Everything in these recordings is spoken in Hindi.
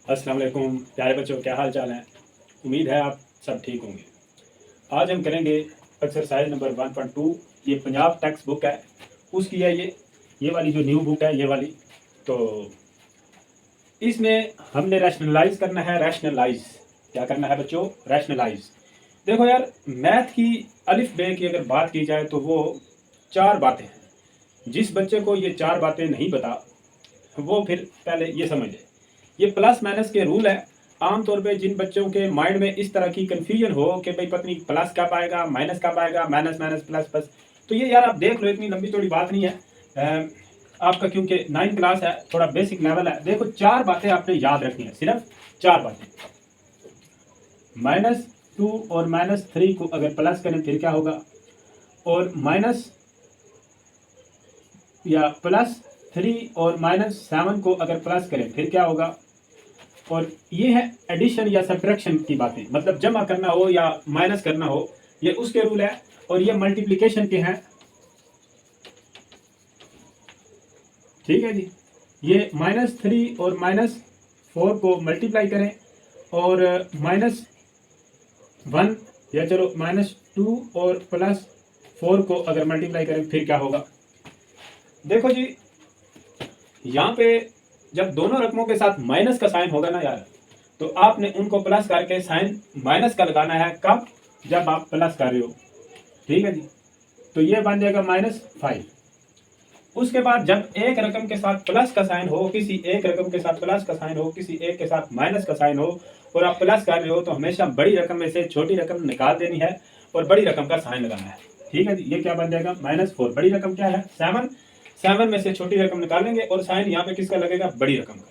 अस्सलाम वालेकुम प्यारे बच्चों, क्या हाल चाल है। उम्मीद है आप सब ठीक होंगे। आज हम करेंगे एक्सरसाइज नंबर 1.2। ये पंजाब टेक्स्ट बुक है, उसकी है ये वाली जो न्यू बुक है, ये वाली। तो इसमें हमने रैशनलाइज करना है। रैशनलाइज क्या करना है बच्चों? रैशनलाइज। देखो यार, मैथ की अलिफ बे की अगर बात की जाए तो वो 4 बातें हैं। जिस बच्चे को ये 4 बातें नहीं पता वो फिर पहले ये समझ ले, ये प्लस माइनस के रूल है। आमतौर पे जिन बच्चों के माइंड में इस तरह की कंफ्यूजन हो कि भाई पता नहीं प्लस कब आएगा, माइनस कब आएगा, माइनस माइनस प्लस प्लस, तो ये यार आप देख लो, इतनी लंबी थोड़ी बात नहीं है। आपका क्योंकि 9th क्लास है, थोड़ा बेसिक लेवल है। देखो 4 बातें आपने याद रखनी है, सिर्फ 4 बातें। -2 और -3 को अगर प्लस करें फिर क्या होगा, और माइनस या +3 और -7 को अगर प्लस करें फिर क्या होगा। और ये है एडिशन या सब्ट्रैक्शन की बातें, मतलब जमा करना हो या माइनस करना हो, ये उसके रूल है। और ये मल्टीप्लिकेशन के हैं, ठीक है जी। ये -3 और -4 को मल्टीप्लाई करें, और -1 या चलो -2 और +4 को अगर मल्टीप्लाई करें फिर क्या होगा। देखो जी, यहाँ पे जब दोनों रकमों के साथ माइनस का साइन होगा ना यार, तो आपने उनको प्लस करके साइन माइनस का लगाना है। कब? जब आप प्लस कर रहे हो, ठीक है जी। तो ये बन जाएगा -5। उसके बाद जब एक रकम के साथ प्लस का साइन हो, किसी एक रकम के साथ प्लस का साइन हो, किसी एक के साथ माइनस का साइन हो, और आप प्लस कर रहे हो, तो हमेशा बड़ी रकम में से छोटी रकम निकाल देनी है और बड़ी रकम का साइन लगाना है, ठीक है जी। ये क्या बन जाएगा? -4। बड़ी रकम क्या है? 7। 7 में से छोटी रकम निकालेंगे और साइन यहाँ पे किसका लगेगा? बड़ी रकम का।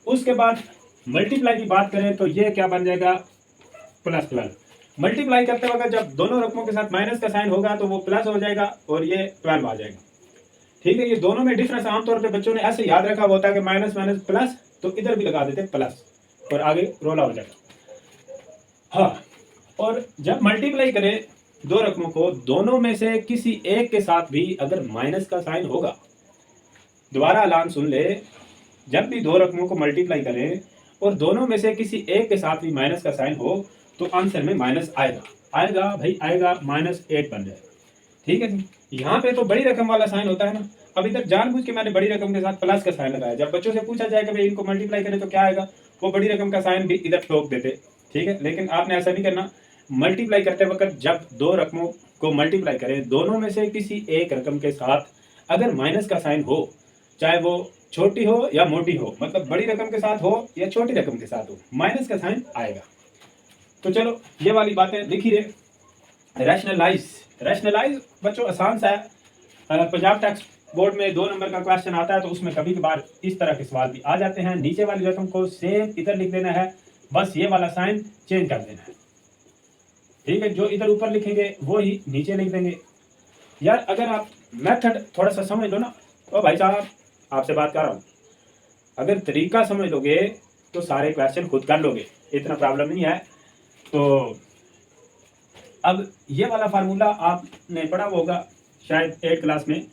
उसके बाद मल्टीप्लाई की बात करें तो ये क्या बन जाएगा? +12। मल्टीप्लाई करते वक्त जब दोनों रकमों के साथ माइनस का साइन होगा तो वो प्लस हो जाएगा और ये 12 आ जाएगा, ठीक है। ये दोनों में डिफरेंस आमतौर पे बच्चों ने ऐसे याद रखा होता है कि माइनस माइनस प्लस, तो इधर भी लगा देते प्लस और आगे रोला हो जाएगा। हाँ, और जब मल्टीप्लाई करें दो रकमों को, दोनों में से किसी एक के साथ भी अगर माइनस का साइन होगा, दोबारा ऐलान सुन ले, जब भी दो रकमों को मल्टीप्लाई करें और दोनों में से किसी एक के साथ भी माइनस का साइन हो, तो आंसर में माइनस आएगा। आएगा भाई, आएगा। -8 बन जाएगा, ठीक है जी। यहाँ पे तो बड़ी रकम वाला साइन होता है ना। अब इधर जानबूझ के मैंने बड़ी रकम के साथ प्लस का साइन लगाया। जब बच्चों से पूछा जाए कि भाई इनको मल्टीप्लाई करें तो क्या आएगा, वो बड़ी रकम का साइन भी इधर ठोक देते, ठीक है। लेकिन आपने ऐसा नहीं करना। मल्टीप्लाई करते वक्त जब दो रकमों को मल्टीप्लाई करें, दोनों में से किसी एक रकम के साथ अगर माइनस का साइन हो, चाहे वो छोटी हो या मोटी हो, मतलब बड़ी रकम के साथ हो या छोटी रकम के साथ हो, माइनस का साइन आएगा। तो चलो ये वाली बातें लिखी रहे। रैशनलाइज। रैशनलाइज बच्चों आसान सा है। पंजाब टैक्स बोर्ड में 2 नंबर का क्वेश्चन आता है तो उसमें कभी कभार इस तरह के सवाल भी आ जाते हैं। नीचे वाली रकम को सेम इधर लिख देना है, बस ये वाला साइन चेंज कर देना है, ठीक है। जो इधर ऊपर लिखेंगे वो ही नीचे लिख देंगे। यार अगर आप मेथड थोड़ा सा समझ लो ना, तो भाई साहब आपसे बात कर रहा हूँ, अगर तरीका समझ लोगे तो सारे क्वेश्चन खुद कर लोगे, इतना प्रॉब्लम नहीं है। तो अब ये वाला फार्मूला आपने पढ़ा होगा शायद 8th क्लास में।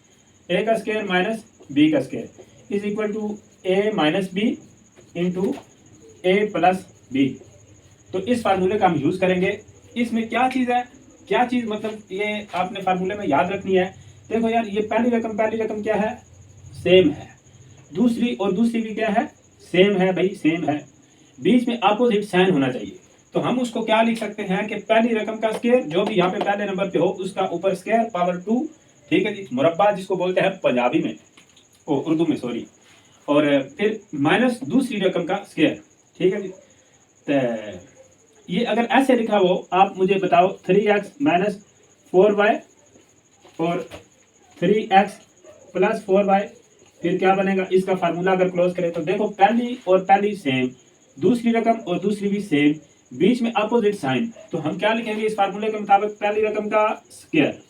a का स्क्वायर माइनस b का square is equal to a minus B into A plus B. तो इस फार्मूले का हम यूज करेंगे। इसमें क्या चीज़ है, क्या चीज़ मतलब ये आपने फार्मूले में याद रखनी है। देखो यार, ये पहली रकम क्या है? सेम है। दूसरी और दूसरी भी क्या है? सेम है भाई, सेम है। बीच में अपोजिट साइन होना चाहिए। तो हम उसको क्या लिख सकते हैं कि पहली रकम का स्क्वायर जो भी यहाँ पे पहले नंबर पे हो उसका ऊपर स्क्वायर पावर 2, ठीक है जी। मुरब्बा जिसको बोलते हैं पंजाबी में, ओ उर्दू में सॉरी। और फिर माइनस दूसरी रकम का स्क्वायर, ठीक है जी। तो ये अगर ऐसे लिखा हो, आप मुझे बताओ 3x माइनस 4y और 3x प्लस 4y, फिर क्या बनेगा? इसका फार्मूला अगर क्लोज करें तो देखो, पहली और पहली सेम, दूसरी रकम और दूसरी भी सेम, बीच में अपोजिट साइन। तो हम क्या लिखेंगे इस फार्मूले के मुताबिक? पहली रकम का स्क्वायर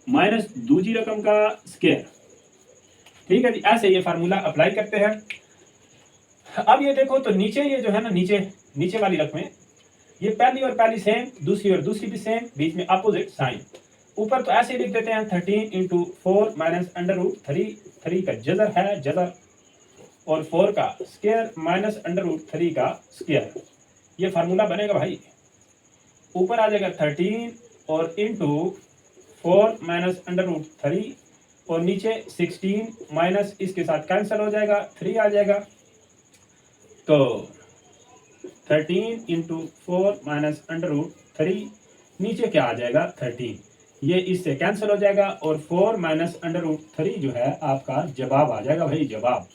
माइनस दूसरी रकम का स्क्वायर, ठीक है जी। ऐसे ये फार्मूला अप्लाई करते हैं। अब ये देखो, तो नीचे ये जो है ना, नीचे नीचे वाली रकमें, ये पहली और पहली सेम, दूसरी और दूसरी भी सेम, बीच में अपोजिट साइन। ऊपर तो ऐसे लिख देते हैं 13 इंटू 4 माइनस अंडर रूट 3। 3 का जजर है, जजर। और 4 का स्क्वायर माइनस अंडर रूट 3 का स्क्वायर, ये फार्मूला बनेगा भाई। ऊपर आ जाएगा 13 और इंटू 4 माइनस अंडर रूट 3 और नीचे 16 माइनस इसके साथ कैंसिल हो जाएगा, 3 आ जाएगा। तो 13 इंटू 4 माइनस अंडर रूट 3, नीचे क्या आ जाएगा 13, ये इससे कैंसिल हो जाएगा और 4 माइनस अंडर रूट 3 जो है आपका जवाब आ जाएगा भाई, जवाब।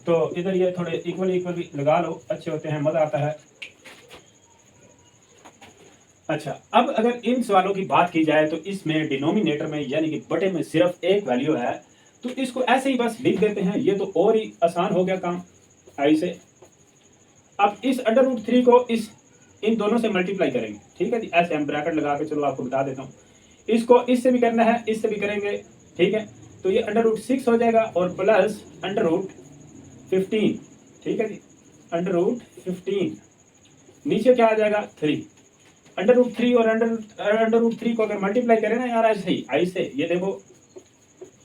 तो इधर ये थोड़े इक्वल इक्वल भी लगा लो, अच्छे होते हैं, मजा आता है। अच्छा, अब अगर इन सवालों की बात की जाए तो इसमें डिनोमिनेटर में यानी कि बटे में सिर्फ एक वैल्यू है, तो इसको ऐसे ही बस लिख देते हैं, ये तो और ही आसान हो गया काम ऐसे। अब इस अंडर रूट 3 को इन दोनों से मल्टीप्लाई करेंगे, ठीक है जी, ऐसे हम ब्रैकेट लगा के, चलो आपको बता देता हूँ, इसको इससे भी करना है, इससे भी करेंगे, ठीक है। तो ये अंडर रूट 6 हो जाएगा और प्लस अंडर रूट 15, ठीक है जी, अंडर रूट 15, नीचे क्या आ जाएगा 3। अंडर रूट 3 और अंडर रूट 3 को अगर मल्टीप्लाई करें ना यार ऐसे ही, ऐसे ये देखो,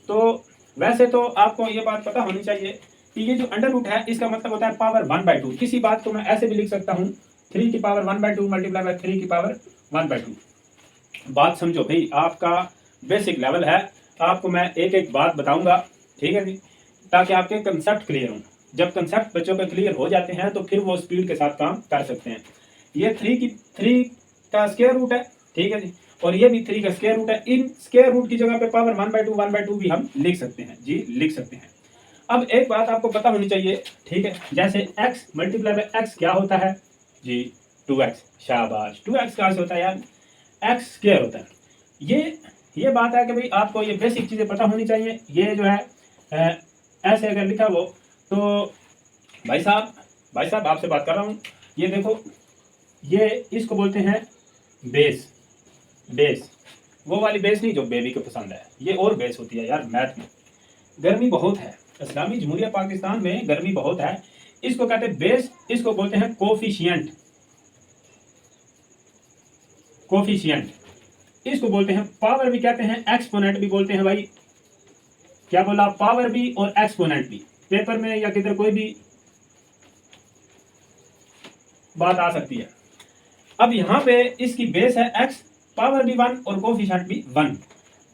तो वैसे तो आपको ये बात पता होनी चाहिए कि ये जो अंडर रूट है इसका मतलब होता है पावर 1/2। किसी बात को मैं ऐसे भी लिख सकता हूँ 3 की पावर 1/2 मल्टीप्लाई बाय 3 की पावर 1/2। बात समझो भाई, आपका बेसिक लेवल है, आपको मैं एक एक बात बताऊंगा, ठीक है जी, ताकि आपके कंसेप्ट क्लियर हों। जब कंसेप्ट बच्चों के क्लियर हो जाते हैं तो फिर वो स्पीड के साथ काम कर सकते हैं। ये 3 का स्क्वायर रूट है, ठीक है जी, और ये भी 3 का स्क्वायर रूट है। इन स्क्वायर रूट की जगह पे पावर 1/2 भी हम लिख सकते हैं जी, लिख सकते हैं। अब एक बात आपको पता होनी चाहिए, ठीक है, जैसे x मल्टीप्लाई बाय x क्या होता है जी, 2x। शाबाश, 2x कहाँ से होता है यार, x स्क्वायर होता है। ये बात है कि भाई आपको ये बेसिक चीजें पता होनी चाहिए। ये जो है ऐसे अगर लिखा हो तो भाई साहब आपसे बात कर रहा हूँ, ये देखो, ये इसको बोलते हैं बेस। बेस वो वाली बेस नहीं जो बेबी को पसंद है, ये और बेस होती है यार। मैथ में गर्मी बहुत है, इस्लामी जमहूरिया पाकिस्तान में गर्मी बहुत है, इसको कहते हैं बेस, इसको बोलते हैं कोफिशिएंट। कोफिशिएंट इसको बोलते हैं, पावर भी कहते हैं, एक्सपोनेंट भी बोलते हैं भाई। क्या बोला, पावर भी और एक्सपोनेंट भी। पेपर में या किधर कोई भी बात आ सकती है। अब यहाँ पे इसकी बेस है x, पावर भी 1 और कोफिशिएंट भी 1,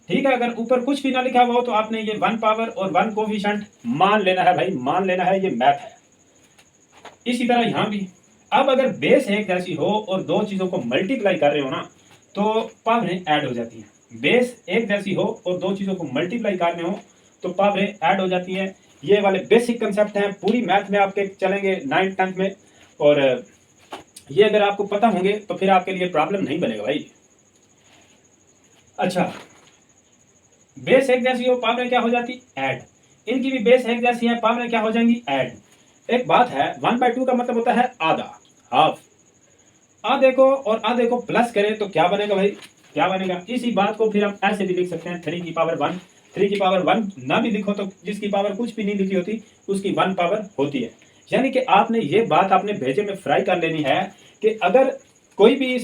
ठीक है। अगर ऊपर कुछ भी ना लिखा हुआ हो तो आपने ये 1 पावर और 1 कोफिशिएंट मान लेना है भाई, मान लेना है, ये मैथ है। इसी तरह यहाँ भी, अब अगर बेस एक जैसी हो और दो चीजों को मल्टीप्लाई कर रहे हो ना तो पावरें ऐड हो जाती हैं। बेस एक जैसी हो और दो चीजों को मल्टीप्लाई कर रहे हो तो पावरें ऐड हो जाती हैं। ये वाले बेसिक कंसेप्ट हैं, पूरी मैथ में आपके चलेंगे 9th 10th में, और ये अगर आपको पता होंगे तो फिर आपके लिए प्रॉब्लम नहीं बनेगा भाई। अच्छा, बेस एक जैसी हो, पावरें क्या हो जाती, ऐड। इनकी भी बेस एक जैसी है, पावरें क्या हो जाएंगी, ऐड। एक बात है, 1/2 का मतलब होता है आधा, हाफ। आधे को और आधे को प्लस करें तो क्या बनेगा भाई, क्या बनेगा। इसी बात को फिर हम ऐसे भी लिख सकते हैं 3 की पावर 1। 3 की पावर 1 ना भी लिखो तो जिसकी पावर कुछ भी नहीं लिखी होती उसकी 1 पावर होती है। यानी कि आपने ये बात अपने भेजे में फ्राई कर लेनी है कि अगर कोई भी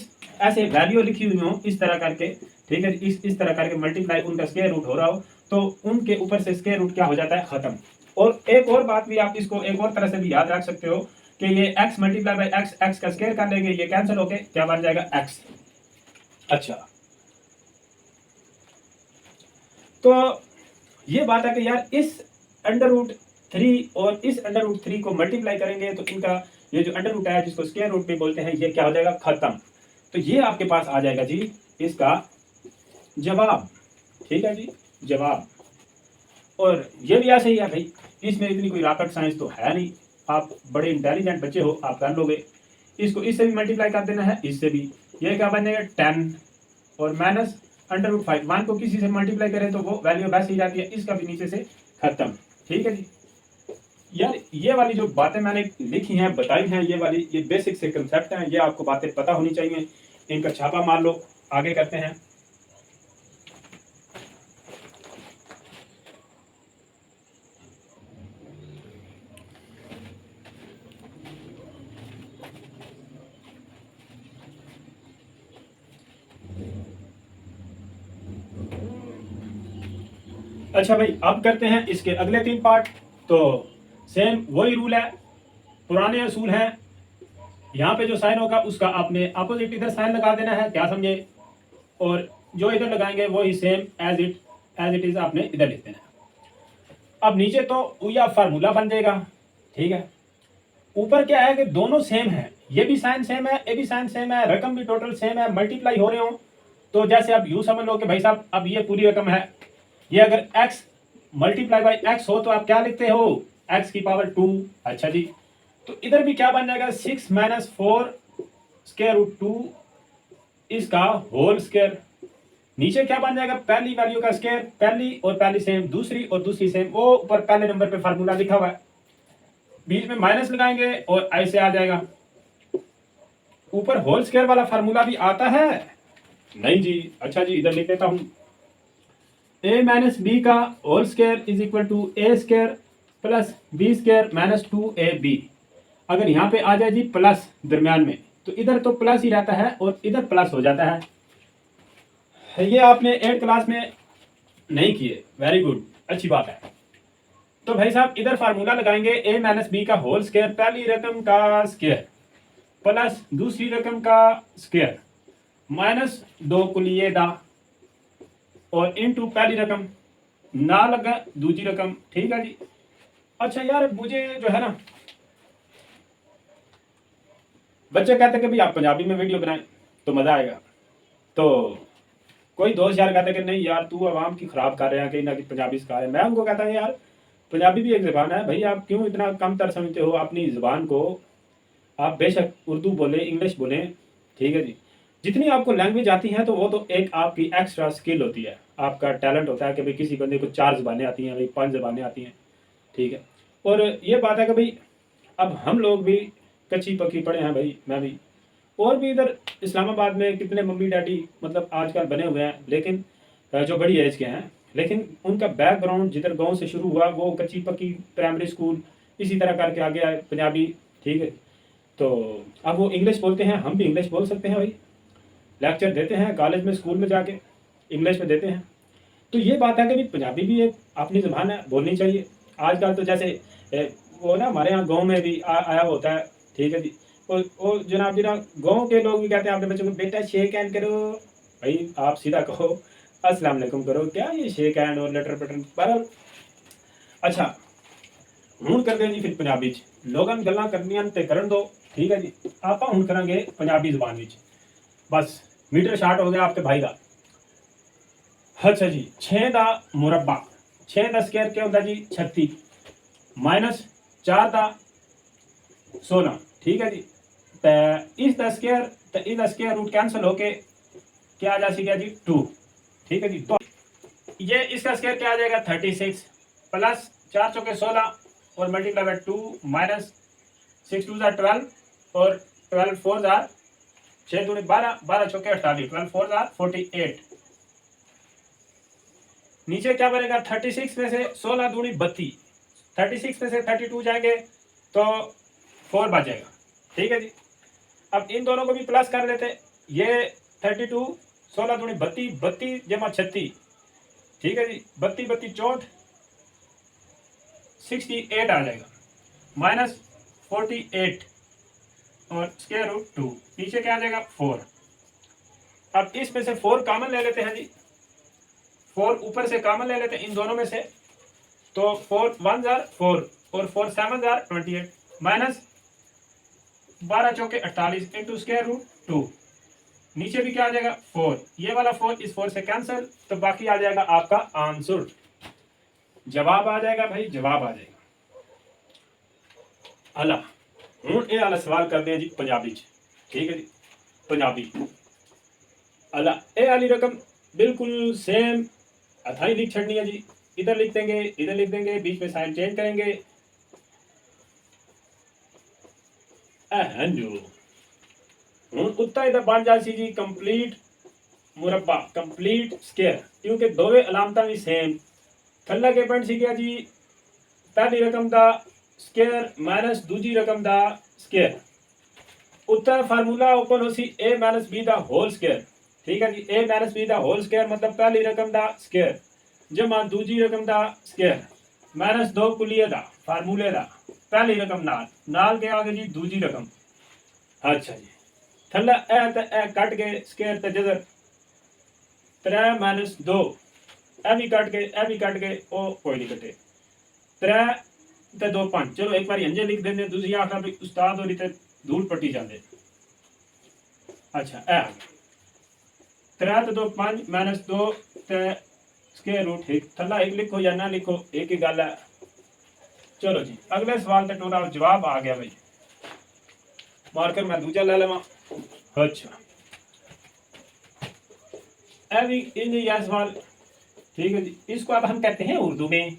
ऐसे वैल्यू लिखी हुई हो इस तरह करके, ठीक है, इस तरह करके मल्टीप्लाई उनका स्क्वायर रूट हो रहा हो तो उनके ऊपर से स्क्वायर रूट क्या हो जाता है, खत्म। और एक और बात भी, आप इसको एक और तरह से भी याद रख सकते हो कि ये x multiply by x, x का स्क्वायर कर लेंगे, ये कैंसिल होके क्या बन जाएगा, x। अच्छा, तो ये बात है कि यार इस अंडर रूट 3 और इस अंडर रूट 3 को मल्टीप्लाई करेंगे तो इनका ये जो अंडर रूट है जिसको स्क्वायर रूट भी बोलते हैं, ये क्या हो जाएगा, खत्म। तो ये आपके पास आ जाएगा जी इसका जवाब, ठीक है जी, जवाब। और ये भी ऐसे ही है भाई, इसमें इतनी कोई रॉकेट साइंस तो है नहीं, आप बड़े इंटेलिजेंट बच्चे हो, आप कर लोगे। इसको इससे भी मल्टीप्लाई कर देना है, इससे भी, ये क्या बन जाएगा 10 और माइनस अंडर रूट 5। 1 को किसी से मल्टीप्लाई करें तो वो वैल्यू वैसे ही जाती है, इसका भी नीचे से खत्म, ठीक है जी। यार ये वाली जो बातें मैंने लिखी हैं, बताई हैं, ये वाली ये बेसिक से कंसेप्ट हैं, ये आपको बातें पता होनी चाहिए, इनका छापा मार लो। आगे करते हैं। अच्छा भाई, अब करते हैं इसके अगले 3 पार्ट। तो सेम वही रूल है, पुराने असूल हैं। यहाँ पे जो साइन होगा उसका आपने अपोजिट इधर साइन लगा देना है, क्या समझे, और जो इधर लगाएंगे वो ही सेम एज इट इज आपने इधर लिख देना है। अब नीचे तो या फार्मूला बन जाएगा, ठीक है। ऊपर क्या है कि दोनों सेम है, ये भी साइन सेम है, ये भी साइन सेम है, रकम भी टोटल सेम है, मल्टीप्लाई हो रहे हो। तो जैसे आप यूं समझ लो कि भाई साहब अब ये पूरी रकम है, ये अगर x मल्टीप्लाई बाई एक्स हो तो आप क्या लिखते हो, x की पावर 2। अच्छा जी, तो इधर भी क्या बन जाएगा, 6 माइनस 4 स्क्वायर रूट 2 इसका होल स्क्वायर। नीचे क्या बन जाएगा, पहली वैल्यू का स्क्वायर, पहली और पहली सेम, दूसरी और दूसरी सेम, वो ऊपर पहले नंबर पे फार्मूला लिखा हुआ है, बीच में माइनस लगाएंगे और ऐसे आ जाएगा। ऊपर होल स्क्वायर वाला फार्मूला भी आता है, नहीं जी। अच्छा जी, इधर लिख देता हूं, a माइनस बी का whole square is equal to A square plus B square minus 2ab। अगर यहाँ पे आ जाए जी प्लस दरम्यान में, तो इधर तो प्लस ही रहता है और इधर प्लस हो जाता है। ये आपने 8 क्लास में नहीं किए, वेरी गुड, अच्छी बात है। तो भाई साहब इधर फार्मूला लगाएंगे, a माइनस बी का होल स्क्वायर, पहली रकम का स्क्वायर प्लस दूसरी रकम का स्क्वायर माइनस 2 कुलिये दा और इनटू पहली रकम ना लगा दूसरी रकम, ठीक है जी। अच्छा यार, मुझे जो है ना, बच्चे कहते कि भाई आप पंजाबी में वीडियो बनाएं तो मजा आएगा, तो कोई दोस्त यार कहते कि नहीं यार तू आवाम की खराब कर रहे हैं, कहीं ना कहीं पंजाबी सिखा रहे हैं। मैं उनको कहता हूँ यार पंजाबी भी एक ज़बान है भाई, आप क्यों इतना कम तर समझते हो अपनी ज़बान को। आप बेशक उर्दू बोलें, इंग्लिश बोलें, ठीक है जी। जितनी आपको लैंग्वेज आती है तो वो तो एक आपकी एक्स्ट्रा स्किल होती है, आपका टैलेंट होता है कि भाई किसी बंदे को 4 ज़बानें आती हैं, भाई 5 ज़बानें आती हैं, ठीक है। और ये बात है कि भाई अब हम लोग भी कच्ची पक्की पढ़े हैं भाई, मैं भी, और भी इधर इस्लामाबाद में कितने मम्मी डैडी मतलब आजकल बने हुए हैं, लेकिन जो बड़ी एज के हैं, लेकिन उनका बैकग्राउंड जिधर गांव से शुरू हुआ वो कच्ची पक्की प्राइमरी स्कूल इसी तरह करके आगे आए पंजाबी, ठीक है। तो अब वो इंग्लिश बोलते हैं, हम भी इंग्लिश बोल सकते हैं भाई, लेक्चर देते हैं कॉलेज में स्कूल में जाके इंग्लिश में देते हैं। तो ये बात है कि भाई पंजाबी भी एक अपनी ज़बान है, बोलनी चाहिए। आजकल तो जैसे वो ना हमारे यहाँ गाँव में भी आया होता है, ठीक है जी। वो जनाब गाँव के लोग भी कहते हैं अपने बच्चों को बेटा शेक हैंड करो, भाई आप सीधा कहो अस्सलाम वालेकुम करो, क्या ये शेक हैंड और लटर पटर पर। अच्छा हूँ करते जी फिर पंजाबी च लोगों गल्लां करनियां ते करन दो, ठीक है जी। आप हूँ करांगे पंजाबी ज़बान विच, बस मीटर शार्ट हो गया आपके भाई का। अच्छा जी, 6 का मुरब्बा, 6 का स्क्वायर क्या होता जी 36 माइनस 4 का 16, ठीक है जी। तो इस द स्क्वायर तो इस स्क्वायर रूट कैंसिल होके क्या आ जा गया जी 2, ठीक है जी। तो ये इसका स्क्वायर क्या आ जाएगा 36 प्लस 4 चौके 16 और मल्टीप्लाई बाय 2 माइनस 6 2 12 और 12 4 6 दूनी 12 12 चौके 48 12 4 48। नीचे क्या बनेगा 36 में से 16 दूनी 32, 36 में से 32 जाएंगे तो 4 बचेगा, ठीक है जी। अब इन दोनों को भी प्लस कर लेते, ये 32 16 दूनी 32 32 जमा 36, ठीक है जी। 32 32 64 68 आ जाएगा माइनस 48 और स्क्वायर रूट 2, नीचे क्या आ जाएगा 4। अब इसमें से 4 कॉमन ले लेते हैं जी, 4 ऊपर से कॉमन ले लेते हैं इन दोनों में से, तो 4 1 जार 4 और 4 7 जार 28 माइनस 12 चौके 48 इंटू स्क्वायर रूट 2, नीचे भी क्या आ जाएगा 4, ये वाला 4 इस 4 से कैंसिल, तो बाकी आ जाएगा आपका आंसर, जवाब आ जाएगा भाई, जवाब आ जाएगा। अला हूँ ये वाला सवाल करते हैं जी पंजाबी च, ठीक है जी। पंजाबी अला ये वाली रकम बिल्कुल सेम अथाई लिख छड़नी है जी, इधर लिख देंगे इधर लिख देंगे, बीच में साइन चेंज करेंगे। हूँ उत्ता इधर बन जासी जी कंप्लीट मुरब्बा, कंप्लीट स्क्वायर, क्योंकि दोवे अलामत भी सेम। थल्ला के पॉइंट सी गया जी पहली रकम का स्क्वायर माइनस दूसरी रकम का स्क्वायर, उत्तर फार्मूला ओपन हो सी ए माइनस बी का होल स्क्वायर, ठीक है जी। ए माइनस बी का होल स्क्वायर मतलब पहली रकम का स्क्वायर जमा दूसरी रकम का स्क्वायर माइनस 2 कुलिये का, फार्मूले दा पहली रकम नाल नाल के आगे जी दूजी रकम। अच्छा जी थल्ला ए ते ए कट के स्केयर ते जदर 3 माइनस 2 ए भी कट के ओ कोई नहीं कटे 3 ते 2 5। चलो एक बार अंजे लिख देने दूसरी आखना भी उस्ताद होरी ते धूल पट्टी जांदे। अच्छा ए 3 ते 2 5 माइनस 2 ते स्केयर रूट एक थल्ला एक लिखो या ना लिखो एक ही गल है। चलो जी अगले सवाल ते टोरा जवाब आ गया भाई। मार्कर मैं दूजा ले लेवा। अच्छा ए भी इन यह सवाल ठीक है जी। इसको अब हम कहते हैं उर्दू में।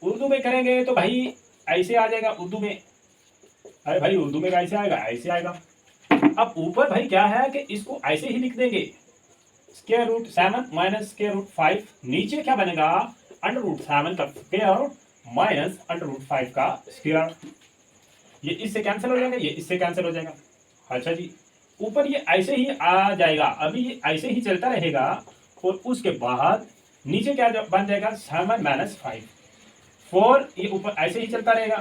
उर्दू में करेंगे तो भाई ऐसे आ जाएगा उर्दू में। अरे भाई उर्दू में कैसे आएगा, ऐसे आएगा। अब ऊपर भाई क्या है कि इसको ऐसे ही लिख देंगे square root 7 minus square root 5। नीचे क्या बनेगा अंडर रूट 7 का स्क्वायर माइनस अंडर रूट 5 का स्क्वायर। ये इससे कैंसिल हो जाएगा, ये इससे कैंसिल हो जाएगा। अच्छा जी ऊपर ये ऐसे ही आ जाएगा, अभी ये ऐसे ही चलता रहेगा और उसके बाद नीचे क्या बन जाएगा 7 माइनस 5 4। ये ऊपर ऐसे ही चलता रहेगा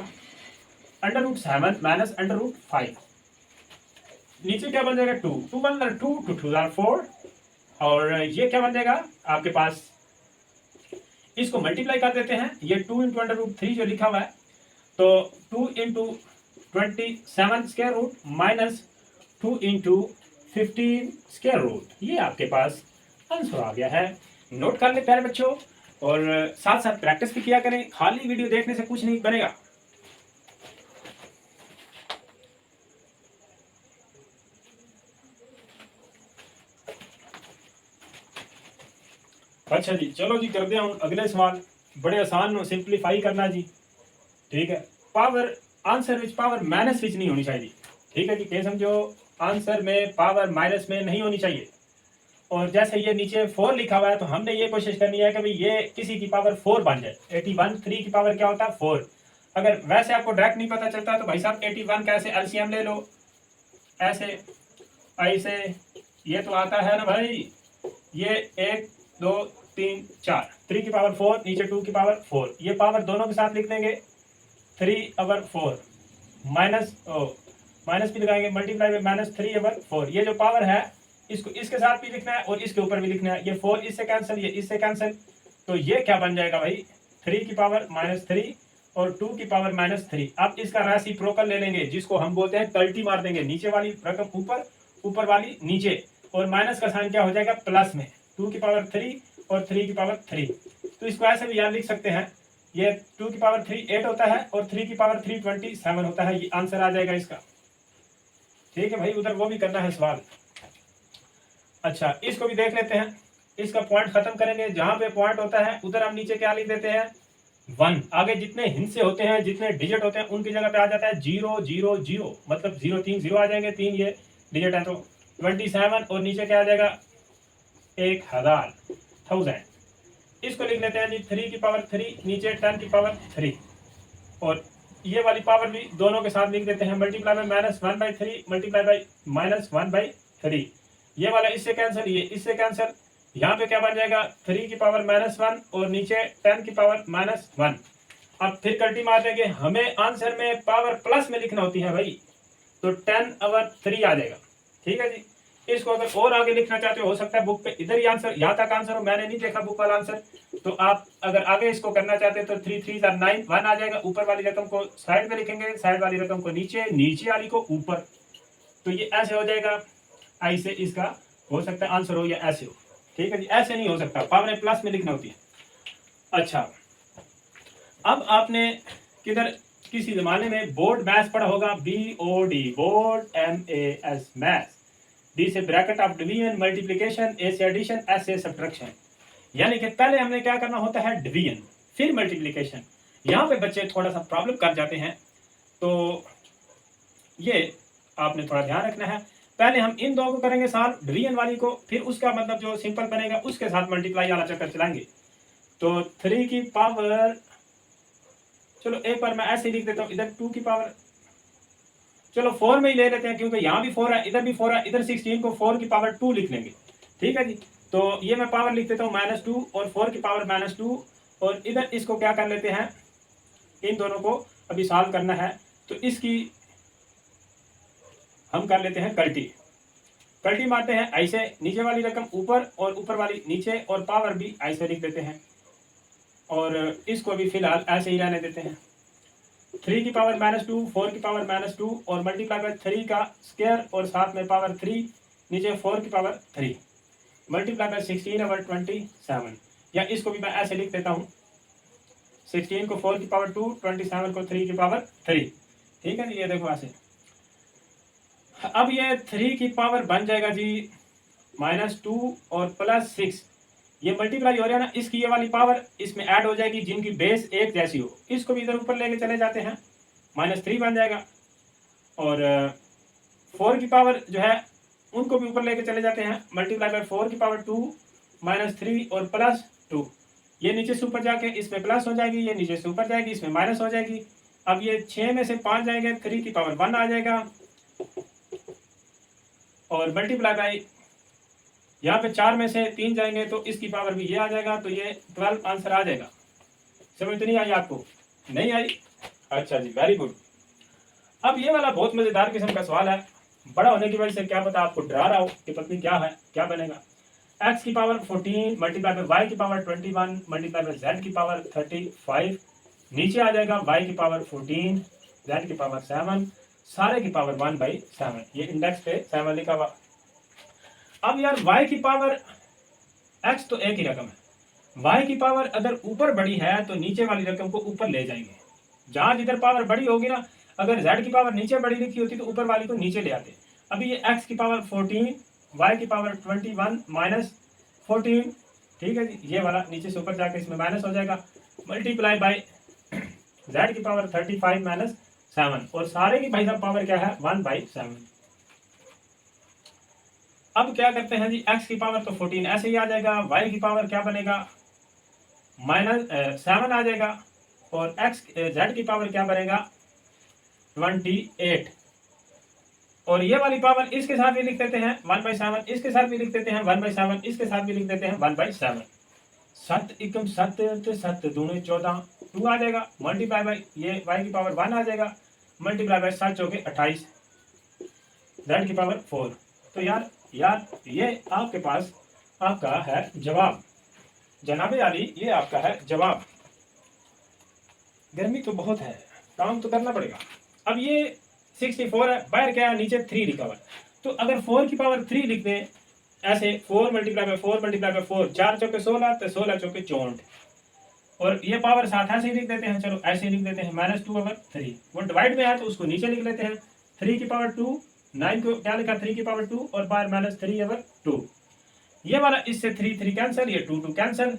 under root 7 minus under root 5। नीचे क्या बन जाएगा 2 2 1 2 2 2 4। और ये क्या बन जाएगा आपके पास, इसको मल्टीप्लाई कर देते हैं। ये 2 इंटू अंडर रूट 3 जो लिखा हुआ है तो 2 into 27 square root minus 2 into 15 square root. ये आपके पास आंसर आ गया है। नोट कर ले प्यारे बच्चों और साथ साथ प्रैक्टिस भी किया करें। खाली वीडियो देखने से कुछ नहीं बनेगा। अच्छा जी चलो जी करते हैं अगले सवाल। बड़े आसान नो सिंपलीफाई करना जी। ठीक है power answer which power minus विच नहीं होनी चाहिए। ठीक है जी क्या समझो, आंसर में पावर माइनस में नहीं होनी चाहिए। और जैसे ये नीचे 4 लिखा हुआ है तो हमने ये कोशिश करनी है कि भाई ये किसी की पावर 4 बन जाए। 81 3 की पावर क्या होता है 4। अगर वैसे आपको डायरेक्ट नहीं पता चलता तो भाई साहब 81 का ऐसे एलसीएम ले लो, ऐसे ऐसे ये तो आता है ना भाई। ये 1 2 3 4 3 की पावर 4 नीचे 2 की पावर 4। ये पावर दोनों के साथ लिख देंगे 3/4 माइनस माइनस भी लगाएंगे मल्टीप्लाई में माइनस 3/4। ये जो पावर है इसको इसके साथ भी लिखना है और इसके ऊपर भी लिखना है। ये 4 इससे कैंसिल, ये इससे कैंसिल। तो ये क्या बन जाएगा भाई 3 की पावर -3 और 2 की पावर -3। अब इसका रेसिप्रोकल ले लेंगे जिसको हम बोलते हैं कल्टी मार देंगे। नीचे वाली रकम ऊपर, ऊपर वाली नीचे, और माइनस का साइन क्या हो जाएगा प्लस में 2 की पावर 3 और 3 की पावर 3। तो इसको ऐसे भी याद लिख सकते हैं। ये 2 की पावर 3 8 होता है और 3 की पावर 3 27 होता है। ये आंसर आ जाएगा इसका। ठीक है भाई उधर वो भी करना है सवाल। अच्छा इसको भी देख लेते हैं। इसका पॉइंट खत्म करेंगे, जहां पे पॉइंट होता है उधर हम नीचे क्या लिख देते हैं 1। आगे जितने हिंसे होते हैं, जितने डिजिट होते हैं उनकी जगह पे आ जाता है 0 0 0। मतलब 0 3 0 आ जाएंगे, 3 ये डिजिट है तो 27 और नीचे क्या आ जाएगा 1000। इसको लिख लेते हैं जी 3 की पावर 3 नीचे 10 की पावर 3 और ये वाली पावर भी दोनों के साथ लिख देते हैं मल्टीप्लाई में -1/3 मल्टीप्लाई बाई -1/3। ये वाला इससे कैंसिल, ये इससे कैंसिल। यहाँ पे क्या बन जाएगा 3 की पावर -1 और नीचे 10 की पावर -1। अब फिर कल्टी मार देंगे। हमें आंसर में पावर प्लस में लिखना होती है भाई, तो 10/3 आ जाएगा। ठीक है जी। इसको अगर और आगे लिखना चाहते हो सकता है बुक पे इधर ही आंसर, यहाँ तक आंसर हो, मैंने नहीं देखा बुक वाला आंसर। तो आप अगर आगे इसको करना चाहते हैं तो 3 3 9 1 आ जाएगा। ऊपर वाली रकम को साइड में लिखेंगे, साइड वाली रकम को नीचे, नीचे वाली को ऊपर। तो ये ऐसे हो जाएगा, ऐसे इसका हो सकता है आंसर हो या ऐसे हो। ठीक है जी, ऐसे नहीं हो सकता, पावर प्लस में लिखना होती है। अच्छा अब आपने किधर किसी जमाने में बोर्ड मैथ्स पढ़ा होगा, BOD board, MAS maths. D से bracket of division multiplication, A से एडिशन, S से सब्ट्रैक्शन। यानी कि पहले हमने क्या करना होता है डिवीजन फिर मल्टीप्लिकेशन। यहाँ पे बच्चे थोड़ा सा प्रॉब्लम कर जाते हैं, तो ये आपने थोड़ा ध्यान रखना है। पहले हम इन दो को करेंगे सॉल्व, डिवीजन वाली को, फिर उसका मतलब जो सिंपल बनेगा उसके साथ मल्टीप्लाई वाला चक्कर चलाएंगे। तो 3 की पावर, चलो एक बार मैं ऐसे लिख देता हूँ, इधर 2 की पावर, चलो 4 में ही ले लेते हैं क्योंकि यहाँ भी 4 है, इधर भी 4 है। इधर 16 को 4 की पावर 2 लिख लेंगे। ठीक है जी। तो ये मैं पावर लिख देता हूँ -2 और 4 की पावर -2 और इधर इसको क्या कर लेते हैं इन दोनों को अभी सॉल्व करना है। तो इसकी हम कर लेते हैं कल्टी। कल्टी मारते हैं, ऐसे नीचे वाली रकम ऊपर और ऊपर वाली नीचे, और पावर भी ऐसे लिख देते हैं, और इसको भी फिलहाल ऐसे ही रहने देते हैं। 3 की पावर -2, 4 की पावर -2 और मल्टीप्लाई बाय 3 का स्क्वायर और साथ में पावर 3, नीचे 4 की पावर 3 मल्टीप्लाई बाय 16/27, या इसको भी मैं ऐसे लिख देता हूँ, 16 को 4 की पावर 2, 27 को 3 की पावर 3। ठीक है जी, ये देखो ऐसे। अब ये 3 की पावर बन जाएगा जी -2 और +6, ये मल्टीप्लाई हो रहा है ना, इसकी ये वाली पावर इसमें ऐड हो जाएगी, जिनकी बेस एक जैसी हो, इसको भी इधर ऊपर लेके चले जाते हैं, -3 बन जाएगा। और 4 की पावर जो है उनको भी ऊपर लेके चले जाते हैं, मल्टीप्लाई बाय 4 की पावर 2 -3 और +2, ये नीचे से ऊपर जाके इसमें प्लस हो जाएगी, ये नीचे से ऊपर जाएगी, इसमें माइनस हो जाएगी। अब ये 6 में से 5 जाएंगे, 3 की पावर 1 आ जाएगा, और मल्टीप्लाई बाय यहाँ पे 4 में से 3 जाएंगे तो इसकी पावर भी ये आ जाएगा, तो ये 12 आंसर आ जाएगा। समझ तो नहीं आई आपको? नहीं आई? अच्छा जी, वेरी गुड। अब ये वाला बहुत मजेदार किस्म का सवाल है, बड़ा होने की वजह से क्या पता आपको डरा रहा हो कि पत्नी क्या है, क्या बनेगा। x की पावर 14 मल्टीप्लाई बाय y की पावर 21 मल्टीप्लाई बाय z की पावर 35, नीचे आ जाएगा y की पावर 14, z की पावर 7, सारे की पावर 1/7, ये इंडेक्स पे 7 लिखा हुआ। अब यार y की पावर x तो एक ही रकम है, y की पावर अगर ऊपर बड़ी है तो नीचे वाली रकम को ऊपर ले जाएंगे, जहां जिधर पावर बड़ी होगी ना, अगर z की पावर नीचे बड़ी लिखी होती तो ऊपर वाली को नीचे ले आते। अभी ये x की पावर 14, y की पावर 21 -14, ठीक है जी, ये वाला नीचे से ऊपर जाके इसमें माइनस हो जाएगा, मल्टीप्लाई बाय z की पावर 35 -7, और सारे की भाई साहब पावर क्या है 1/7। अब क्या करते हैं जी, x की पावर तो 14 ऐसे ही आ जाएगा, y की पावर क्या बनेगा -7 आ जाएगा, और z की पावर क्या बनेगा 28, और ये वाली पावर इसके साथ भी लिख देते हैं 1/7, इसके साथ भी लिख देते हैं 1/7, इसके साथ भी लिख देते हैं 1/7। 7 एकम 7 तो 7 दूनी 14, 2 आ जाएगा, मल्टीप्लाई बाय ये y की पावर 1 आ जाएगा, मल्टीप्लाई बाय 7 चौके 28, z की पावर 4। तो यार ये आपके पास आपका है जवाब, जनाबे आली, ये आपका है जवाब। गर्मी तो बहुत है, काम तो करना पड़ेगा। अब ये 64 है, बाहर क्या है, नीचे 3 लिखा हुआ है, तो अगर 4 की पावर 3 लिख दें ऐसे, 4 मल्टीप्लाई बाय 4 मल्टीप्लाई बाय 4, 4 चौके 16, तो 16 चौके 64, और ये पावर साथ ऐसे ही लिख देते हैं, चलो ऐसे ही लिख देते हैं -2/3, वो डिवाइड में है तो उसको नीचे लिख लेते हैं, 3 की पावर 2, 9 को क्या लिखा 3 की पावर 2, और बाहर -3/2, ये वाला इससे 3 कैंसिल, ये 2 कैंसिल,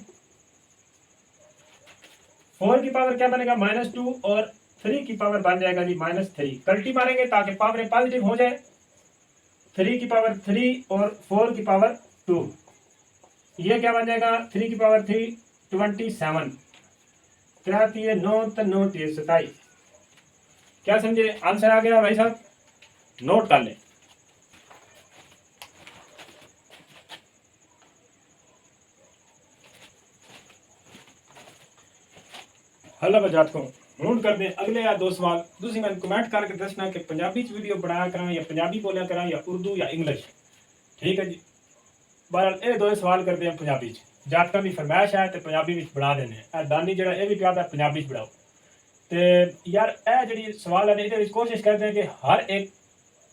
4 की पावर क्या बनेगा -2, और 3 की पावर बन जाएगा जी -3, कल्टी मारेंगे ताकि पावर पॉजिटिव हो जाए, 3 की पावर 3 और 4 की पावर 2, ये क्या बन जाएगा 3 की पावर 3 27, 3 9 9 27, क्या समझे, आंसर आ गया भाई साहब, नोट कर लें। हल्ला बजात को नोट कर दें, अगले या 2 सवाल दूसरी मैंने कमेंट करके दसना कि पंजाबी वीडियो बनाया करा या पंजाबी बोलिया करा या उर्दू या इंग्लिश, ठीक है जी। बहरहाल ये 2 सवाल करते हैं पंजाबी जातका भी फरमाइश है तो पंजाबी में बना देने, दानी जरा ये भी प्यार है पंजाबी बनाओ। तो यार ये जी सवाल है ये कोशिश करते हैं कि हर एक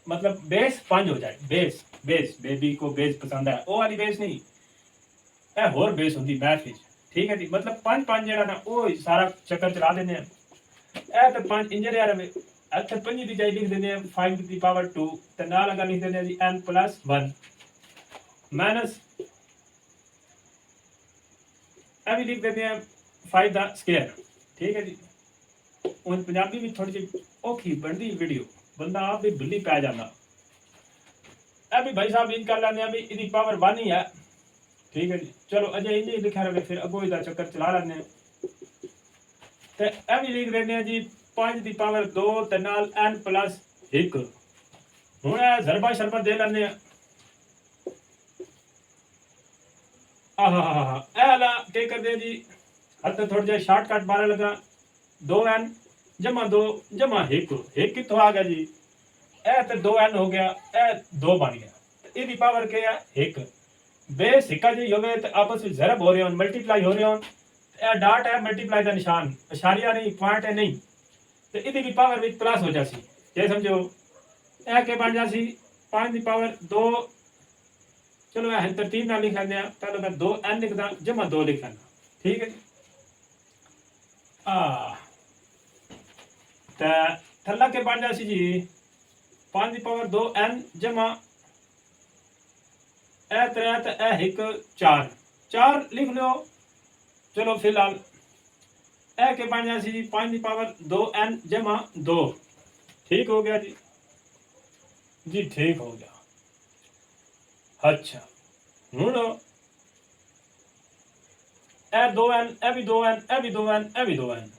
मतलब बेस 5 हो जाए, बेस बेस बेबी को बेस पसंद है, वो वाली बेस नहीं, यह होर बेस होंगी मैथ, ठीक है जी, मतलब 5 जरा ना वो सारा चक्कर चला देने हैं, ए तो 5 इंजन यार में अच्छा 5 की जाए लिख देते हैं 5 की पावर 2, तो नाल अगर लिख देते हैं जी n+1 माइनस अभी लिख देते हैं 5 द स्क्वायर, ठीक है जी। उन पंजाबी में थोड़ी सी औखी बनती वीडियो, बंदा आप भी भुली पै जाना। अभी भाई साहब इन कर लेने अभी इदी पावर 1 ही है, ठीक है जी, चलो अजय इंज लिखा रहे, फिर अगो इधर चक्कर चला लेने, तो अभी लिख देते हैं जी 5 की पावर 2 ते नाल n+1, हुण जरबा शरबा दे लेने, आहा क्या कर दे जी, हद थोड़ा जा शॉर्टकट मारे लगा, 2n जमा 2 जमा 1 कितों आ गया जी, ए तो 2n हो गया, ए 2 बन गया, तो इसकी पावर क्या है 1। बेस हिक्का जी होवे तो आपस में जरब हो रहे हो, मल्टीप्लाई हो रहे हो, ए डॉट है मल्टीप्लाई का निशान, इशारिया नहीं, पॉइंट है नहीं, तो इसकी भी पावर भी प्लस हो जासी, ये समझो ए के बन जासी 5 की पावर 2। चलो मैं तरतीब ना लिख लेंगे, पहले मैं 2n लिखदा जमा 2 लिख लेना, ठीक है। तो थल्ला के बन जासी जी 5 की पावर 2n जमा ए 3 तो ए 1 4 लिख लो। चलो फिलहाल ए के बन जासी जी 5 की पावर 2n जमा 2, ठीक हो गया जी ठीक हो गया। अच्छा हूँ ए 2n ए भी 2n ए भी 2n ए भी 2n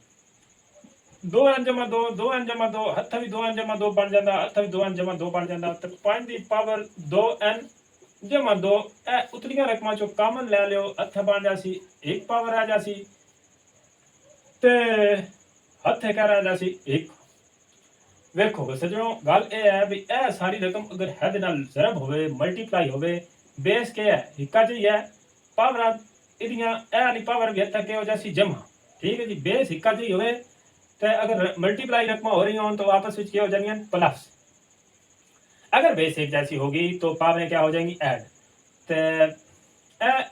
2n जमा 2 2n जमा 2 हथ भी 2n जमा 2 बन जाता, हथ भी 2n जमा 2 बन जाता, तो 5 की पावर 2n जमा 2 ए उतलियां रकमा चो कामन ले लियो, हथ बन जासी 1 पावर आ जासी, ते हथ क्या रह जासी 1। वेखो सजनों गल ए है भी ए सारी रकम अगर हैद नाल जरब होवे मल्टीप्लाई होवे, बेस के है हिक्का जी है, पावर इदियां ए वाली पावर भी हद के हो जासी जमा, ठीक है जी। बेस हिक्का जी होवे तो अगर मल्टीप्लाई रकमा हो रही हो तो आपस में क्या हो जाएंगी प्लस, अगर बेस एक जैसी होगी तो पावरें क्या हो जाएंगी ऐड, तो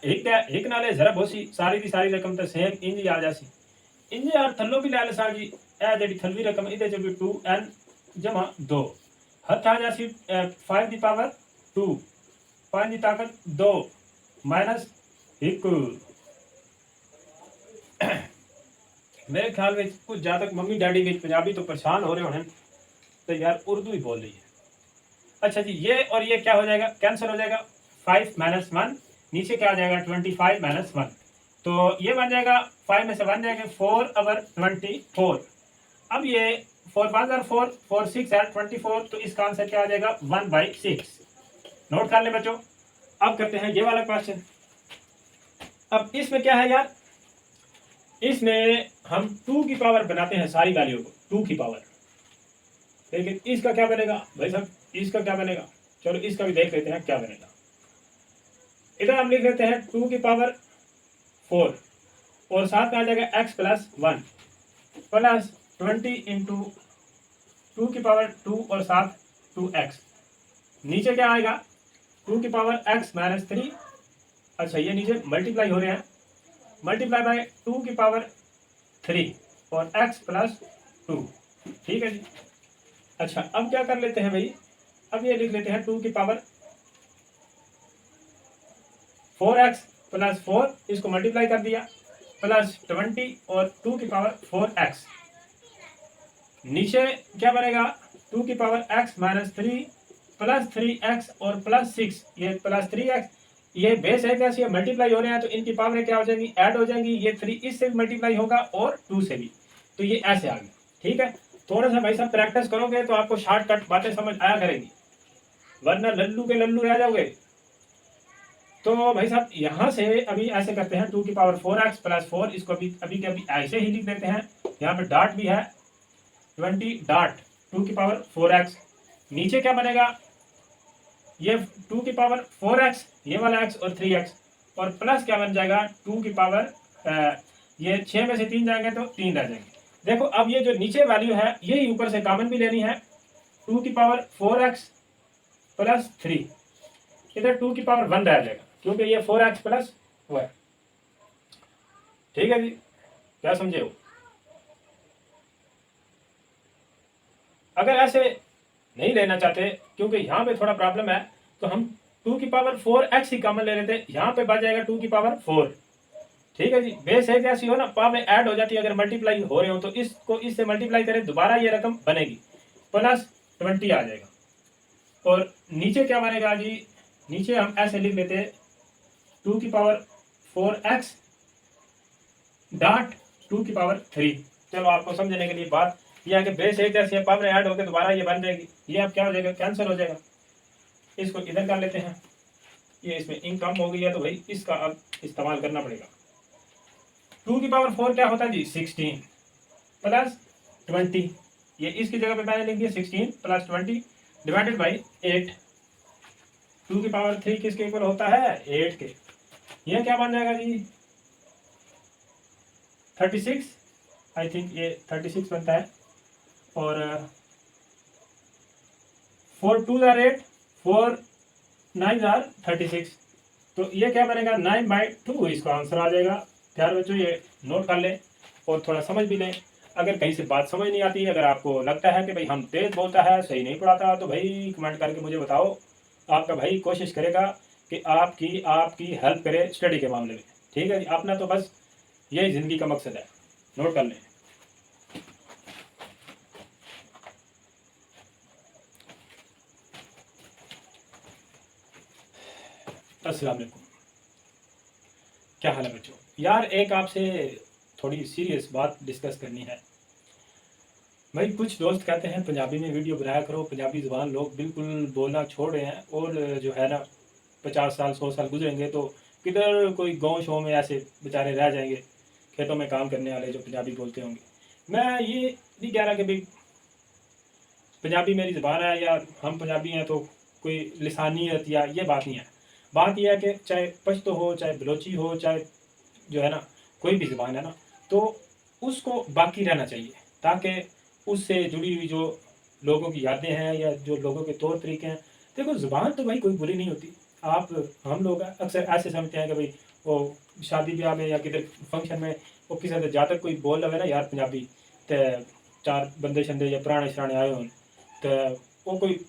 एक नाले जरब होसी सारी की सारी रकम तो सेम इंज आ जासी, इंज यार थल्लो भी ले लसा जी ए जेडी थलवी रकम इदे च भी 2n जमा 2 हथ आ जासी 5 की पावर 2 5 की ताकत 2 माइनस 1। मेरे ख्याल में कुछ जहाँ तक मम्मी डैडी में पंजाबी तो परेशान हो रहे होने, तो यार उर्दू ही बोल रही है। अच्छा जी ये और ये क्या हो जाएगा, कैंसिल हो जाएगा, 5 माइनस 1 नीचे क्या आ जाएगा 25 माइनस 1, तो ये बन जाएगा 5 में से 1 जाएगा 4 ओवर 24। अब ये 4 5 4 4 6 है 24, तो इसका आंसर क्या आ जाएगा 1/6। नोट कर ले बच्चों। अब करते हैं ये वाला क्वेश्चन। अब इसमें क्या है यार, इसमें हम 2 की पावर बनाते हैं सारी वैल्यू को 2 की पावर, लेकिन इसका क्या बनेगा भाई साहब, इसका क्या बनेगा, चलो इसका भी देख लेते हैं क्या बनेगा। इधर हम लिख लेते हैं 2 की पावर 4 और साथ में आ जाएगा x प्लस 1 प्लस 20 इंटू 2 की पावर 2 और साथ 2x, नीचे क्या आएगा 2 की पावर x माइनस 3। अच्छा ये नीचे मल्टीप्लाई हो रहे हैं, मल्टीप्लाई बाय 2 की पावर 3 और x प्लस 2, ठीक है जी। अच्छा अब क्या कर लेते हैं भाई, अब ये लिख लेते हैं 2 की पावर 4x प्लस 4, इसको मल्टीप्लाई कर दिया प्लस 20 और 2 की पावर 4x, नीचे क्या बनेगा 2 की power x minus 3 plus 3x और प्लस 6, ये प्लस 3x, ये बेस है कैसे ये मल्टीप्लाई हो रहे हैं तो इनकी पावर क्या हो जाएंगी ऐड हो जाएंगी, ये 3 इससे भी मल्टीप्लाई होगा और 2 से भी, तो ये ऐसे आ गया, ठीक है। थोड़ा सा भाई साहब प्रैक्टिस करोगे तो आपको शॉर्टकट बातें समझ आया करेंगी, वरना लल्लू के लल्लू रह जाओगे। तो भाई साहब यहाँ से अभी ऐसे करते हैं 2 की पावर 4x प्लस 4, इसको अभी के अभी ऐसे ही लिख देते हैं, यहाँ पे डॉट भी है 20 डॉट 2 की पावर 4x, नीचे क्या बनेगा ये 2 की पावर 4x ये वाला x और 3x, और प्लस क्या बन जाएगा 2 की पावर ये 6 में से 3 जाएंगे तो 3 रह जाएंगे। देखो अब ये जो नीचे वैल्यू है यही ऊपर से कॉमन भी लेनी है, 2 की पावर 4x प्लस 3, इधर 2 की पावर 1 रह जाएगा क्योंकि ये 4x प्लस वो है, ठीक है जी, क्या समझे हो। अगर ऐसे नहीं लेना चाहते क्योंकि यहाँ पे थोड़ा प्रॉब्लम है, तो हम 2 की पावर 4x ही कॉमन ले लेते, यहाँ पे बच जाएगा 2 की पावर 4, ठीक है जी। बेस एक ऐसी हो ना पावर ऐड हो जाती है, अगर मल्टीप्लाई हो रहे हो तो इसको इससे मल्टीप्लाई करें दोबारा ये रकम बनेगी प्लस 20 आ जाएगा, और नीचे क्या बनेगा जी, नीचे हम ऐसे लिख लेते 2 की पावर 4x डॉट 2 की पावर 3। चलो आपको समझने के लिए बात यह है कि बेस एक जैसी पावर ऐड होकर दोबारा ये बन जाएगी, ये अब क्या हो जाएगा कैंसिल हो जाएगा, इसको इधर कर लेते हैं, ये इसमें इंक कम हो गई है तो भाई इसका अब इस्तेमाल करना पड़ेगा। 2 की पावर 4 क्या होता है जी 16 प्लस 20, ये इसकी जगह पे मैंने लिख दिया 16 प्लस 20 डिवाइडेड बाई 8। 2 की पावर 3 किसके इक्वल होता है? 8 के। यह क्या बन जाएगा जी? 36, आई थिंक ये 36 बनता है। और 4 2 आर 8, 4 9 आर 36, तो ये क्या बनेगा? 9/2 इसका आंसर आ जाएगा। प्यार बच्चों ये नोट कर लें और थोड़ा समझ भी लें। अगर कहीं से बात समझ नहीं आती, अगर आपको लगता है कि भाई हम तेज बोलता है, सही नहीं पढ़ाता, तो भाई कमेंट करके मुझे बताओ। आपका भाई कोशिश करेगा कि आपकी आपकी हेल्प करे स्टडी के मामले में। ठीक है जी, अपना तो बस यही ज़िंदगी का मकसद है। नोट कर लें। अस्सलाम वालेकुम, क्या हाल है बच्चों? यार एक आपसे थोड़ी सीरियस बात डिस्कस करनी है। भाई कुछ दोस्त कहते हैं पंजाबी में वीडियो बनाया करो, पंजाबी ज़ुबान लोग बिल्कुल बोलना छोड़ रहे हैं, और जो है ना 50 साल 100 साल गुजरेंगे तो किधर कोई गाँव शो में ऐसे बेचारे रह जाएंगे खेतों में काम करने वाले जो पंजाबी बोलते होंगे। मैं ये नहीं कह रहा कि भाई पंजाबी मेरी ज़ुबान है या हम पंजाबी हैं तो कोई लिसानियत या ये बात नहीं है। बात यह है कि चाहे पश्तो हो, चाहे बलोची हो, चाहे जो है ना कोई भी ज़ुबान है ना, तो उसको बाकी रहना चाहिए, ताकि उससे जुड़ी हुई जो लोगों की यादें हैं या जो लोगों के तौर तरीके हैं। देखो ज़ुबान तो भाई कोई बुरी नहीं होती। आप हम लोग अक्सर ऐसे समझते हैं कि भाई वो शादी ब्याह में या किधर फंक्शन में वो किसी से ज़्यादा कोई बोल रहा है ना यार पंजाबी, तो 4 बंदे शंदे या पुराने शराने आए हों, तो वो कोई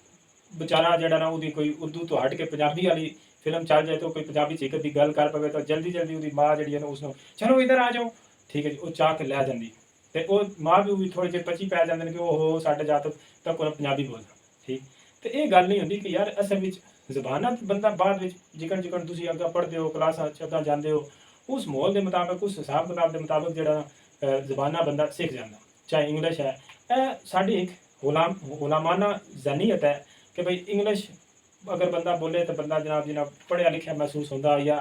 बेचारा जड़ा ना उदी कोई उर्दू तो हट के पंजाबी वाली फिल्म चल जाए तो कोई पंजाबी च कभी गल कर पवे तो जल्दी जल्दी उदी माँ जी है ना उसनों चलो इधर आ जाओ, ठीक है जी, वो चाह के लै जाती। तो वो माँ भी थोड़े जे पची पै जाते हैं कि ओहो साढ़े जात तक उन्हें पंजाबी बोलना। ठीक, तो ये गल नहीं होती कि यार असल में ज़बाना बंदा बाद में जिकन जिकन तुम अगर पढ़ते हो क्लासा अगर जाते हो उस माहौल के मुताबिक उस हिसाब किताब के मुताबिक जो ज़बाना बंदा सीख जाता। चाहे इंग्लिश है, साड़ी एक गुलामाना जहनीत है कि भाई इंग्लिश अगर बंदा बोले तो बंदा जनाब पढ़िया लिखा महसूस होता, या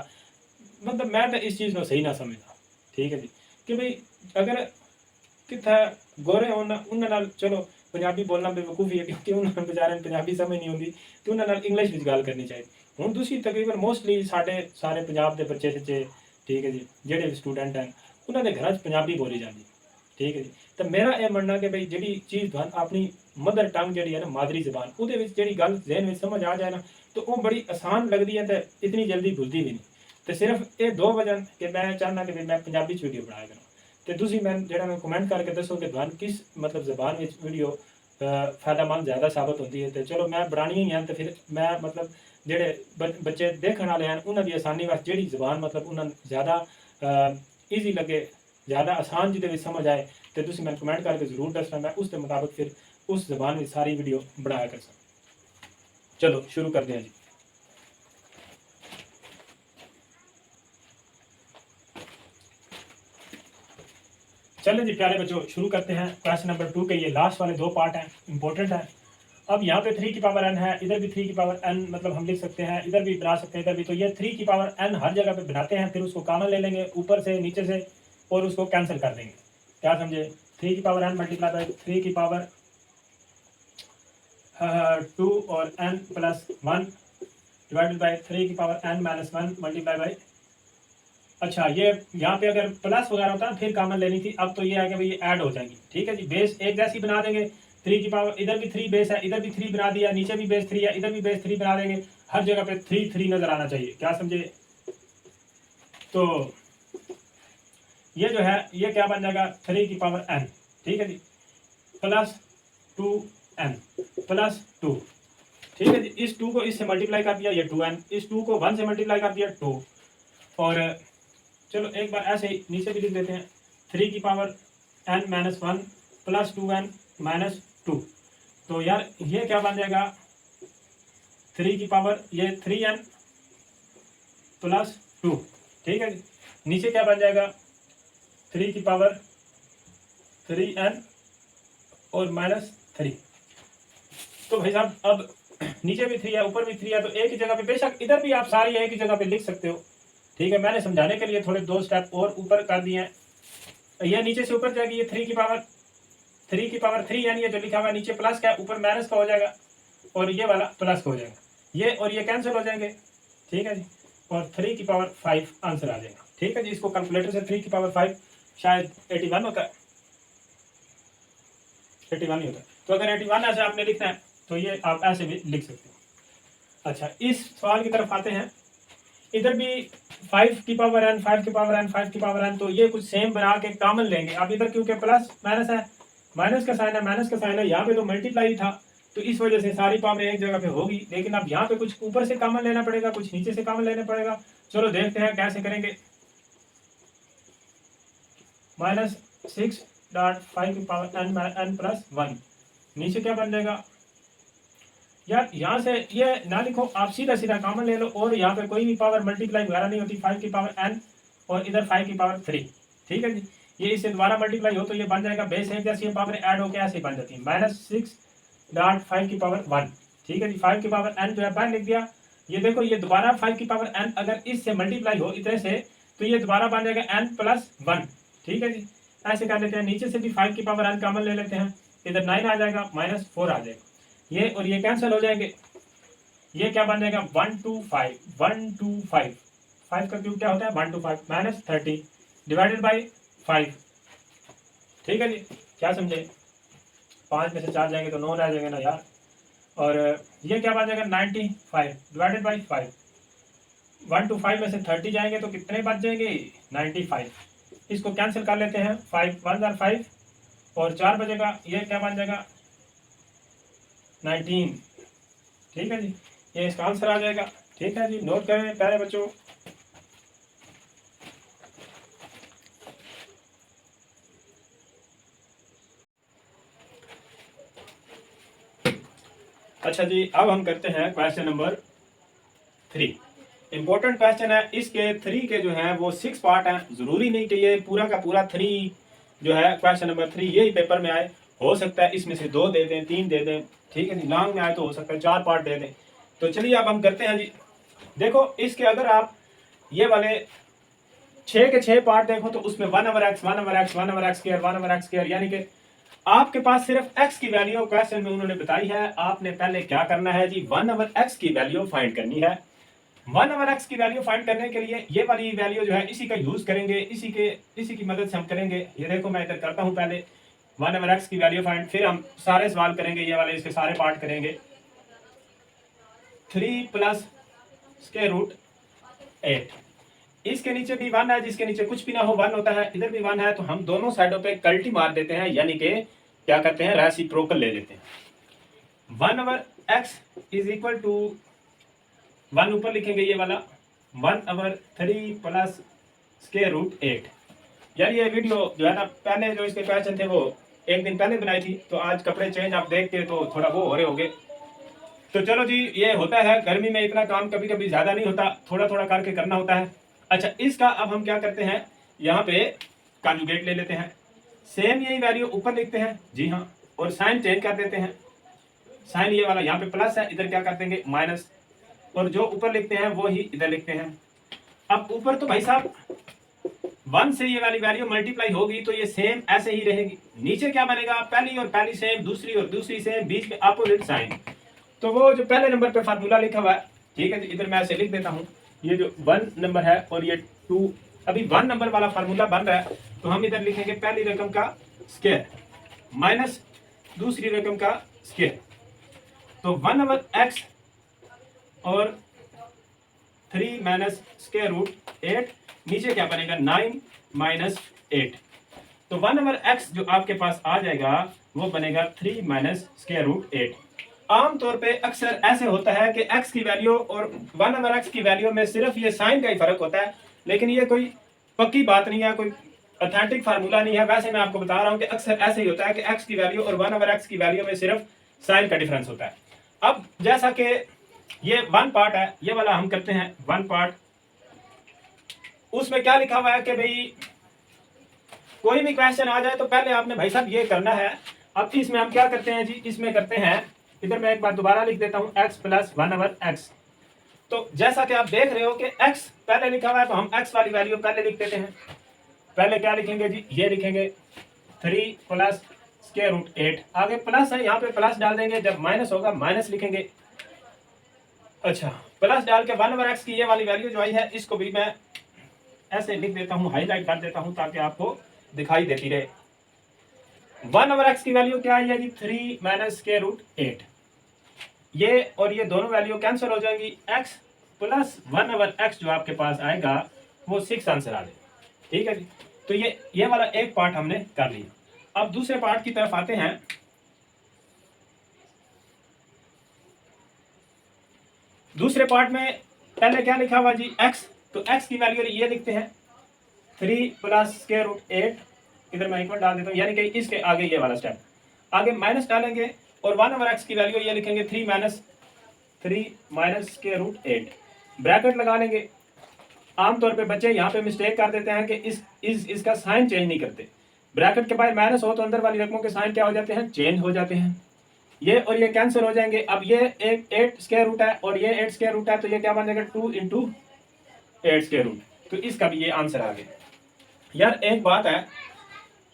मतलब मैं तो इस चीज़ को सही ना समझता। ठीक है जी, कि भाई अगर कितना गोरे होना उन्होंने चलो पंजाबी बोलना बेवकूफ़ी है क्योंकि उन्होंने बेचारे पंजाबी समझ नहीं होती, तो उन्होंने इंग्लिश में गल करनी चाहिए। हूँ दूसरी तकरीबन मोस्टली सारे पंजाब के बच्चे सच्चे, ठीक है जी, जेडे स्टूडेंट हैं उन्होंने घर पंजाबी बोली जाती। ठीक है जी, तो मेरा यह मनना कि भाई जी चीज़ तुहानू अपनी मदर टंग जी है ना मादरी जबान वो जी गल जहन में समझ आ जाए ना तो वो बड़ी आसान लगती है, तो इतनी जल्दी भुलती भी नहीं। तो सिर्फ ये 2 वजह कि मैं चाहना कि मैं पंजाबी वीडियो बनाया करूँ। तो तुसी मैं मैं कमेंट करके दसो कि तुहानू किस मतलब ज़बान में वीडियो फायदेमंद ज़्यादा साबित होती है। तो चलो मैं बनानी ही है, तो फिर मैं मतलब जेडे बच्चे देखने वाले हैं उन्होंने आसानी वास्ते जी ज़बान मतलब उन्होंने ज़्यादा ईजी लगे, ज़्यादा आसान जिदे समझ आए, तो तुसी मैं कमेंट करके जरूर दसना, मैं उसके मुताबिक फिर उस ज़बान में सारी वीडियो बनाया कर सकूँ। चलो शुरू करते हैं जी। चलें जी प्यारे बच्चों, शुरू करते हैं। क्वेश्चन नंबर 2 के ये लास्ट वाले 2 पार्ट हैं, इंपॉर्टेंट है। अब यहाँ पे 3 की पावर n है, इधर भी 3 की पावर n मतलब हम लिख सकते हैं, इधर भी बना सकते हैं, इधर भी। तो ये 3 की पावर n हर जगह पे बनाते हैं, फिर उसको कॉमन ले लेंगे ऊपर से नीचे से और उसको कैंसिल कर देंगे। क्या समझे? 3 की पावर n मल्टीप्लाई बाई 3 की पावर 2 और n प्लस 1 डिवाइडेड बाई 3 की power n minus 1 multiply by. अच्छा, ये यहाँ पे अगर प्लस वगैरह होता है फिर कॉमन लेनी थी, अब तो ये है कि भाई ये ऐड हो जाएंगी। ठीक है जी, बेस एक जैसी बना देंगे। 3 की पावर इधर भी 3 बेस है, इधर भी 3 बना दिया, नीचे भी बेस 3 है, इधर भी बेस 3 बना देंगे। हर जगह पे 3 3 नजर आना चाहिए। क्या समझे? तो ये जो है ये क्या बन जाएगा 3 की पावर n। ठीक है जी, प्लस 2n प्लस 2। ठीक है जी, इस 2 को इससे मल्टीप्लाई कर दिया, ये 2n, इस 2 को 1 से मल्टीप्लाई कर दिया 2। और चलो एक बार ऐसे ही नीचे भी लिख देते हैं, 3 की power n minus 1 plus 2n minus 2। तो यार ये क्या बन जाएगा 3 की पावर ये 3n प्लस 2। ठीक है, नीचे क्या बन जाएगा 3 की पावर 3n और माइनस 3। तो भाई साहब अब नीचे भी 3 है ऊपर भी 3 है, तो एक ही जगह पे, बेशक इधर भी आप सारी एक ही जगह पे लिख सकते हो। ठीक है, मैंने समझाने के लिए थोड़े 2 स्टेप और ऊपर कर दिए हैं। यह नीचे से ऊपर जाएगी, ये 3 की पावर 3 की पावर 3 यानी ये जो लिखा हुआ है नीचे प्लस का ऊपर माइनस का हो जाएगा और ये वाला प्लस का हो जाएगा, ये और ये कैंसिल हो जाएंगे, ठीक है जी। और 3 की पावर 5 आंसर आ जाएगा, ठीक है जी। इसको कैलकुलेटर से 3 की पावर 5 शायद 81 होता है, 81 ही होता है। तो अगर 81 ऐसे आपने लिखना है तो ये आप ऐसे भी लिख सकते हो। अच्छा, इस सवाल की तरफ आते हैं। इधर भी 5 की पावर n, 5 की पावर n, 5 की पावर n, तो ये कुछ सेम बना के कॉमन लेंगे। अब इधर क्योंकि प्लस माइनस है, माइनस का साइन है, माइनस का साइन है, यहाँ पे तो मल्टीप्लाई था, तो इस वजह से सारी पावर एक जगह पे होगी। लेकिन अब यहाँ पे कुछ ऊपर से कॉमन लेना पड़ेगा, कुछ नीचे से कॉमन लेना पड़ेगा। चलो देखते हैं कैसे करेंगे। -6.5 की पावर n प्लस 1, नीचे क्या बन जाएगा यार, यहाँ से ये ना लिखो, आप सीधा सीधा कॉमन ले लो और यहाँ पे कोई भी पावर मल्टीप्लाई वगैरह नहीं होती। 5 की पावर n और इधर 5 की पावर 3, ठीक है जी। ये इससे दोबारा मल्टीप्लाई हो तो ये बन जाएगा बेस एक जैसी पावर ऐड होकर ऐसे बन जाती है, -6.5 की पावर 1, ठीक है जी। 5 की पावर n जो है बाहर लिख दिया। ये देखो ये दोबारा 5 की पावर n अगर इससे मल्टीप्लाई हो इतने से तो ये दोबारा बन जाएगा n प्लस 1, ठीक है जी। ऐसे कर लेते हैं, नीचे से भी 5 की पावर n कॉमन ले लेते हैं, इधर 9 आ जाएगा, -4 आ जाएगा, ये और ये कैंसिल हो जाएंगे। ये क्या बन जाएगा 125, 125, 5 का क्यूब क्या होता है 125, -30 डिवाइडेड बाई 5, ठीक है जी। क्या समझे, 5 में से 4 जाएंगे तो 9 रह जाएगा ना यार। और ये क्या बन जाएगा 95 डिवाइडेड बाई 5, 125 में से 30 जाएंगे तो कितने बच जाएंगे 95। इसको कैंसिल कर लेते हैं, 5 1 जार 5 और 4 बचेगा, ये क्या बन जाएगा 19, ठीक है जी। ये इसका आंसर आ जाएगा, ठीक है जी। नोट करें प्यारे बच्चों। अच्छा जी, अब हम करते हैं क्वेश्चन नंबर 3। इंपॉर्टेंट क्वेश्चन है। इसके 3 के जो है वो 6 पार्ट हैं, जरूरी नहीं कि ये पूरा का पूरा 3 जो है क्वेश्चन नंबर 3 यही पेपर में आए, हो सकता है इसमें से 2 दे दें, 3 दे दें, ठीक है जी। लॉन्ग में आए तो हो सकता है 4 पार्ट दे दें। तो चलिए अब हम करते हैं जी। देखो इसके अगर आप ये वाले 6 के 6 पार्ट देखो तो उसमें 1/x 1/x 1/x square 1/x square, यानी कि आपके पास सिर्फ x की वैल्यू क्वेश्चन में उन्होंने बताई है। आपने पहले क्या करना है जी, 1/x की वैल्यू फाइंड करनी है। 1/x की वैल्यू फाइंड करने के लिए ये वाली वैल्यू जो है इसी का यूज करेंगे, इसी की मदद से हम करेंगे। ये देखो मैं इधर करता हूं पहले 1/x की वैल्यू फाइंड, फिर हम सारे सवाल करेंगे, ये वाले इसके सारे पार्ट करेंगे। 3 प्लस स्क्वायर रूट 8, इसके नीचे भी 1 है, जिसके नीचे कुछ भी ना हो 1 होता है, इधर भी 1 है, तो हम दोनों साइडों पे कल्टी मार देते हैं, यानी कि क्या करते हैं रेसिप्रोकल ले लेते हैं। 1/x इज इक्वल टू 1 ऊपर लिखेंगे ये वाला 1/3 प्लस स्क्वायर रूट 8। यार ये वीडियो जो है ना पहले जो इसके क्वेश्चन थे वो एक दिन पहले बनाई थी, तो आज कपड़े चेंज आप देखते तो थोड़ा वो हो रहे होंगे। तो चलो जी, ये होता है गर्मी में, इतना काम कभी कभी ज्यादा नहीं होता, थोड़ा थोड़ा करके करना होता है। अच्छा, इसका अब हम क्या करते हैं, यहाँ पे कॉन्जुगेट ले लेते हैं, सेम यही वैल्यू ऊपर लिखते हैं जी हाँ, और साइन चेंज कर देते हैं। साइन ये वाला यहाँ पे प्लस है, इधर क्या कर देंगे माइनस, और जो ऊपर लिखते हैं वो ही इधर लिखते हैं। अब ऊपर तो भाई साहब 1 से ये वाली वैल्यू मल्टीप्लाई होगी तो ये सेम ऐसे ही रहेगी। नीचे क्या बनेगा, पहली और पहली सेम, दूसरी और दूसरी सेम, बीच में अपोजिट साइन। तो वो जो पहले नंबर पे फार्मूला लिखा हुआ है, ठीक है जी, इधर मैं ऐसे लिख देता हूँ, ये जो 1 नंबर है और ये 2, अभी 1 नंबर वाला फार्मूला बन रहा है, तो हम इधर लिखेंगे पहली रकम का स्क्वायर माइनस दूसरी रकम का स्क्वायर। तो 1/x और 3 माइनस स्क्वायर रूट 8, नीचे क्या बनेगा 9 माइनस 8। तो 1/x जो आपके पास आ जाएगा वो बनेगा 3 माइनस स्क्वायर रूट 8। आमतौर पे अक्सर ऐसे होता है कि x की वैल्यू और 1/x की वैल्यू में सिर्फ ये साइन का ही फर्क होता है, लेकिन ये कोई पक्की बात नहीं है, कोई ऑथेंटिक फार्मूला नहीं है। वैसे मैं आपको बता रहा हूँ कि अक्सर ऐसे ही होता है कि x की वैल्यू और 1/x की वैल्यू में सिर्फ साइन का डिफरेंस होता है। अब जैसा कि ये 1 पार्ट है, ये वाला हम करते हैं 1 पार्ट। उसमें क्या लिखा हुआ है कि भाई कोई भी क्वेश्चन आ जाए तो पहले आपने भाई साहब ये करना है। अब इसमें हम क्या करते हैं जी, इसमें करते हैं, इधर मैं एक बार दोबारा लिख देता हूं x प्लस 1/x। तो जैसा कि आप देख रहे हो कि x पहले लिखा हुआ है तो हम x वाली वैल्यू पहले लिख देते हैं। पहले क्या लिखेंगे जी, ये लिखेंगे 3 प्लस स्क्वायर रूट 8। आगे प्लस है, यहाँ पे प्लस डाल देंगे, जब माइनस होगा माइनस लिखेंगे। अच्छा, प्लस डाल के 1/x की ये वाली वैल्यू जो आई है इसको भी मैं ऐसे लिख देता हूँ, हाईलाइट कर देता हूँ ताकि आपको दिखाई देती रहे। 1/x की वैल्यू क्या आई है जी, 3 माइनस स्क्वायर रूट 8। ये और ये दोनों वैल्यू कैंसिल हो जाएंगी, x प्लस 1/x जो आपके पास आएगा वो 6 आंसर आ जाएगा। ठीक है जी, तो ये वाला एक पार्ट हमने कर लिया। अब दूसरे पार्ट की तरफ आते हैं। दूसरे पार्ट में पहले क्या लिखा हुआ जी, x, तो x की वैल्यू ये लिखते हैं 3 प्लस स्क्वायर रूट 8, इधर मैं इक्वल डाल देता हूँ, यानी कि इसके आगे ये वाला स्टेप, आगे माइनस डालेंगे और 1/x की वैल्यू ये लिखेंगे 3 माइनस स्क्वायर रूट 8, ब्रैकेट लगा लेंगे। आमतौर पे बच्चे यहाँ पे मिस्टेक कर देते हैं कि इसका साइन चेंज नहीं करते। ब्रैकेट के बाद माइनस हो तो अंदर वाली रकमों के साइन क्या हो जाते हैं, चेंज हो जाते हैं। ये और ये कैंसिल हो जाएंगे। अब ये एक 8 स्क्वायर रूट है और ये 8 स्क्वायर रूट है, तो ये क्या बन जाएगा 2 इंटू 8 स्क्वायर रूट, तो इसका भी ये आंसर आ गया। यार एक बात है,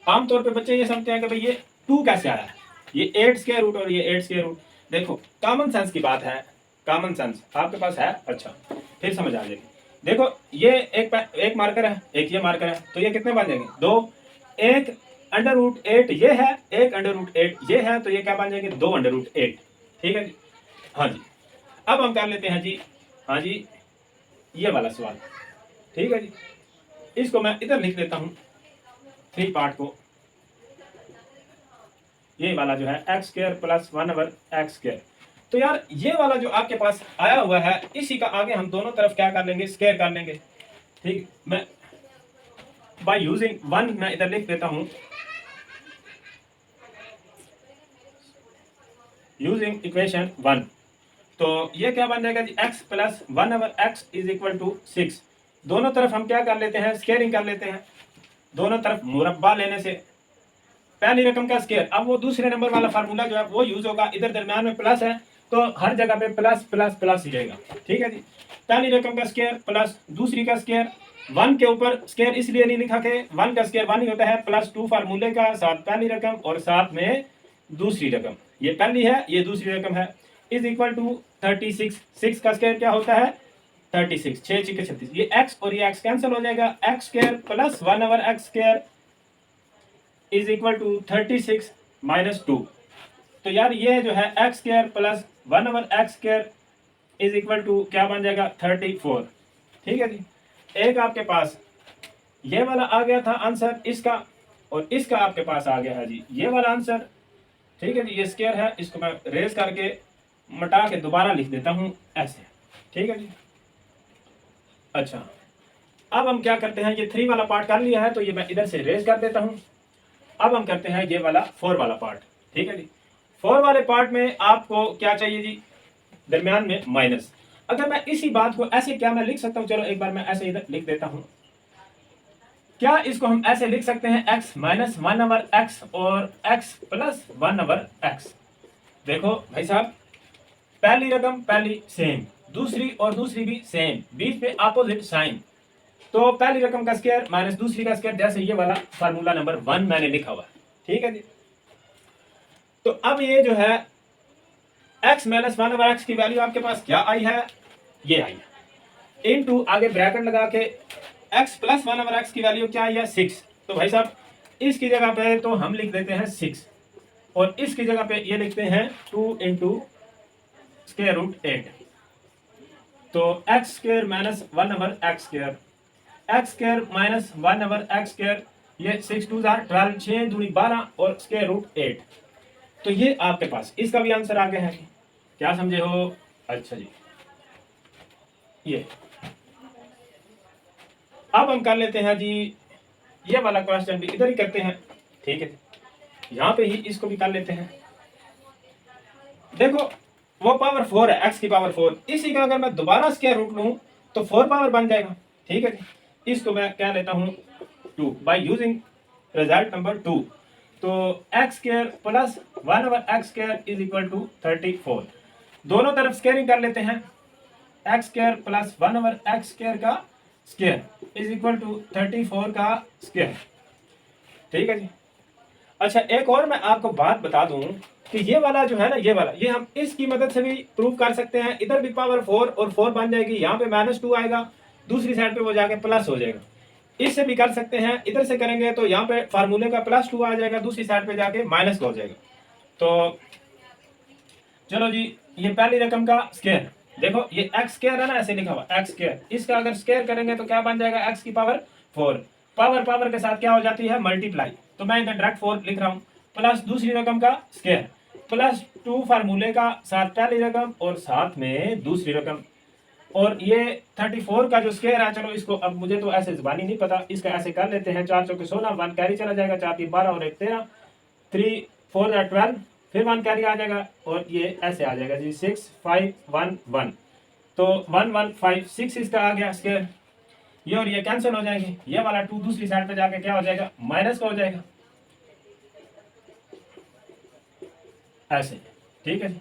आमतौर पे बच्चे ये समझते हैं कि भाई ये 2 कैसे आया, ये 8 स्क्वायर रूट और ये 8 स्क्वायर रूट। देखो कॉमन सेंस की बात है, कॉमन सेंस आपके पास है, अच्छा फिर समझ आ जाएगी। देखो ये एक मार्कर है, एक ये मार्कर है, तो ये कितने बन जाएंगे, 2। एक अंडर रूट 8 ये है, एक अंडर रूट 8 ये है, तो ये क्या बन जाएंगे 2 अंडर रूट 8। ठीक है जी, हाँ जी। अब हम कर लेते हैं जी, हाँ जी, ये वाला सवाल। ठीक है जी, इसको मैं इधर लिख देता हूँ 3 पार्ट को। ये वाला जो है x square plus 1/x square, तो यार ये वाला जो आपके पास आया हुआ है इसी का आगे हम दोनों तरफ क्या कर लेंगे, स्क्वायर कर लेंगे। ठीक, मैं बाय यूजिंग 1 मैं इधर लिख देता हूं, यूजिंग इक्वेशन 1। तो ये क्या बन जाएगा जी, x plus 1/x is equal to 6। दोनों तरफ हम क्या कर लेते हैं, स्क्वायरिंग कर लेते हैं। दोनों तरफ मुरब्बा लेने से पहली रकम का स्क्वायर, अब वो दूसरे नंबर वाला फार्मूला जो है वो यूज होगा। इधर दरम्यान में प्लस है तो हर जगह पे प्लस प्लस प्लस ही रहेगा। ठीक है जी, पहली रकम का स्क्वायर प्लस दूसरी का स्क्वायर। 1 के ऊपर स्क्वायर इसलिए नहीं लिखा कि 1 का स्क्वायर 1 ही होता है, +2 फार्मूले का, साथ पहली रकम और साथ में दूसरी रकम, ये पहली है ये दूसरी रकम है, इज इक्वल टू 36। 6 का स्क्वायर क्या होता है 36, 6 6 36, ये x और ये x कैंसिल हो जाएगा। x square plus 1/x square is equal to 36 minus 2। तो यार ये जो है x square plus 1/x square is equal to क्या बन जाएगा 34। ठीक है जी, एक आपके पास ये वाला आ गया था आंसर इसका, और इसका आपके पास आ गया है जी ये वाला आंसर। ठीक है जी, ये स्क्वायर है, इसको मैं रेज करके मटा के दोबारा लिख देता हूं ऐसे। ठीक है जी, अच्छा अब हम क्या करते हैं, ये 3 वाला पार्ट कर लिया है तो ये मैं इधर से रेज कर देता हूं। अब हम करते हैं ये वाला 4 वाला पार्ट। ठीक है जी, 4 वाले पार्ट में आपको क्या चाहिए जी, दरमियान में माइनस। अगर मैं इसी बात को ऐसे क्या मैं लिख सकता हूं, चलो एक बार मैं ऐसे इधर लिख देता हूं। क्या इसको हम ऐसे लिख सकते हैं x माइनस 1/x और x प्लस 1/x। देखो भाई साहब, पहली रकम पहली सेम, दूसरी और दूसरी भी सेम, बीच पे अपोजिट साइन, तो पहली रकम का स्क्वायर माइनस दूसरी का स्क्वायर, जैसे ये वाला फार्मूला नंबर 1 मैंने लिखा हुआ है। ठीक है जी, तो अब ये जो है x माइनस 1/x की वैल्यू आपके पास क्या आई है, ये आई है, इनटू आगे ब्रैकेट लगा के x प्लस 1/x की वैल्यू क्या आई है 6। तो भाई साहब इसकी जगह पे तो हम लिख देते हैं 6 और इसकी जगह पे ये लिखते हैं 2 इंटू स्क्वायर रूट 8। तो x square minus 1/x square, x square minus 1/x square, ये 6 2 12, 6 दूनी 12 और स्क्वायर रूट 8। तो ये आपके पास इसका भी आंसर आ गया है, क्या समझे हो। अच्छा जी, ये अब हम कर लेते हैं जी ये वाला क्वेश्चन भी इधर ही करते हैं। ठीक है, यहाँ पे ही इसको भी कर लेते हैं। देखो वो पावर 4 है, x की पावर 4, इसी का अगर मैं दोबारा स्क्वायर रूट लूं तो 4 पावर बन जाएगा। ठीक है जी, इसको मैं क्या लेता हूं 2 बाय यूजिंग रिजल्ट नंबर 2। तो x square plus 1/x square is equal to 34। दोनों तरफ स्क्वायरिंग कर लेते हैं, x square plus 1/x square का स्क्वायर इज इक्वल टू 34 का स्क्वायर। ठीक है जी, अच्छा, एक और मैं आपको बात बता दूं कि ये वाला जो है ना, ये वाला, ये हम इसकी मदद से भी प्रूव कर सकते हैं। इधर भी पावर 4 और 4 बन जाएगी, यहाँ पे -2 आएगा, दूसरी साइड पे वो जाके प्लस हो जाएगा। इससे भी कर सकते हैं, इधर से करेंगे तो यहाँ पे फार्मूले का +2 आ जाएगा, दूसरी साइड पे जाके माइनस का हो जाएगा। तो चलो जी, ये पहली रकम का स्क्वायर, देखो ये एक्स स्क्वायर है ना, ऐसे लिखा हुआ एक्स स्क्वायर, इसका अगर स्क्वायर करेंगे तो क्या बन जाएगा, एक्स की पावर 4। पावर पावर के साथ क्या हो जाती है, मल्टीप्लाई, तो मैं इधर डायरेक्ट 4 लिख रहा हूँ, प्लस दूसरी रकम का स्क्वायर, +2 फार्मूले का साथ पहली रकम और साथ में दूसरी रकम, और ये 34 का जो स्क्वायर है, चलो इसको अब मुझे तो ऐसे जुबानी नहीं पता, इसका ऐसे कर लेते हैं, 4 चौके 16, 1 कैरी चला जाएगा, 4 3 12 और 1 13, 3 4 12, फिर 1 कैरी आ जाएगा, और ये ऐसे आ जाएगा जी 6 5 1 1, तो 1 1 5 6 इसका आ गया स्क्वायर। ये और ये कैंसिल हो जाएंगे, ये वाला 2 दूसरी साइड पे जाके क्या हो जाएगा, माइनस का हो जाएगा, ऐसे, ठीक है जी।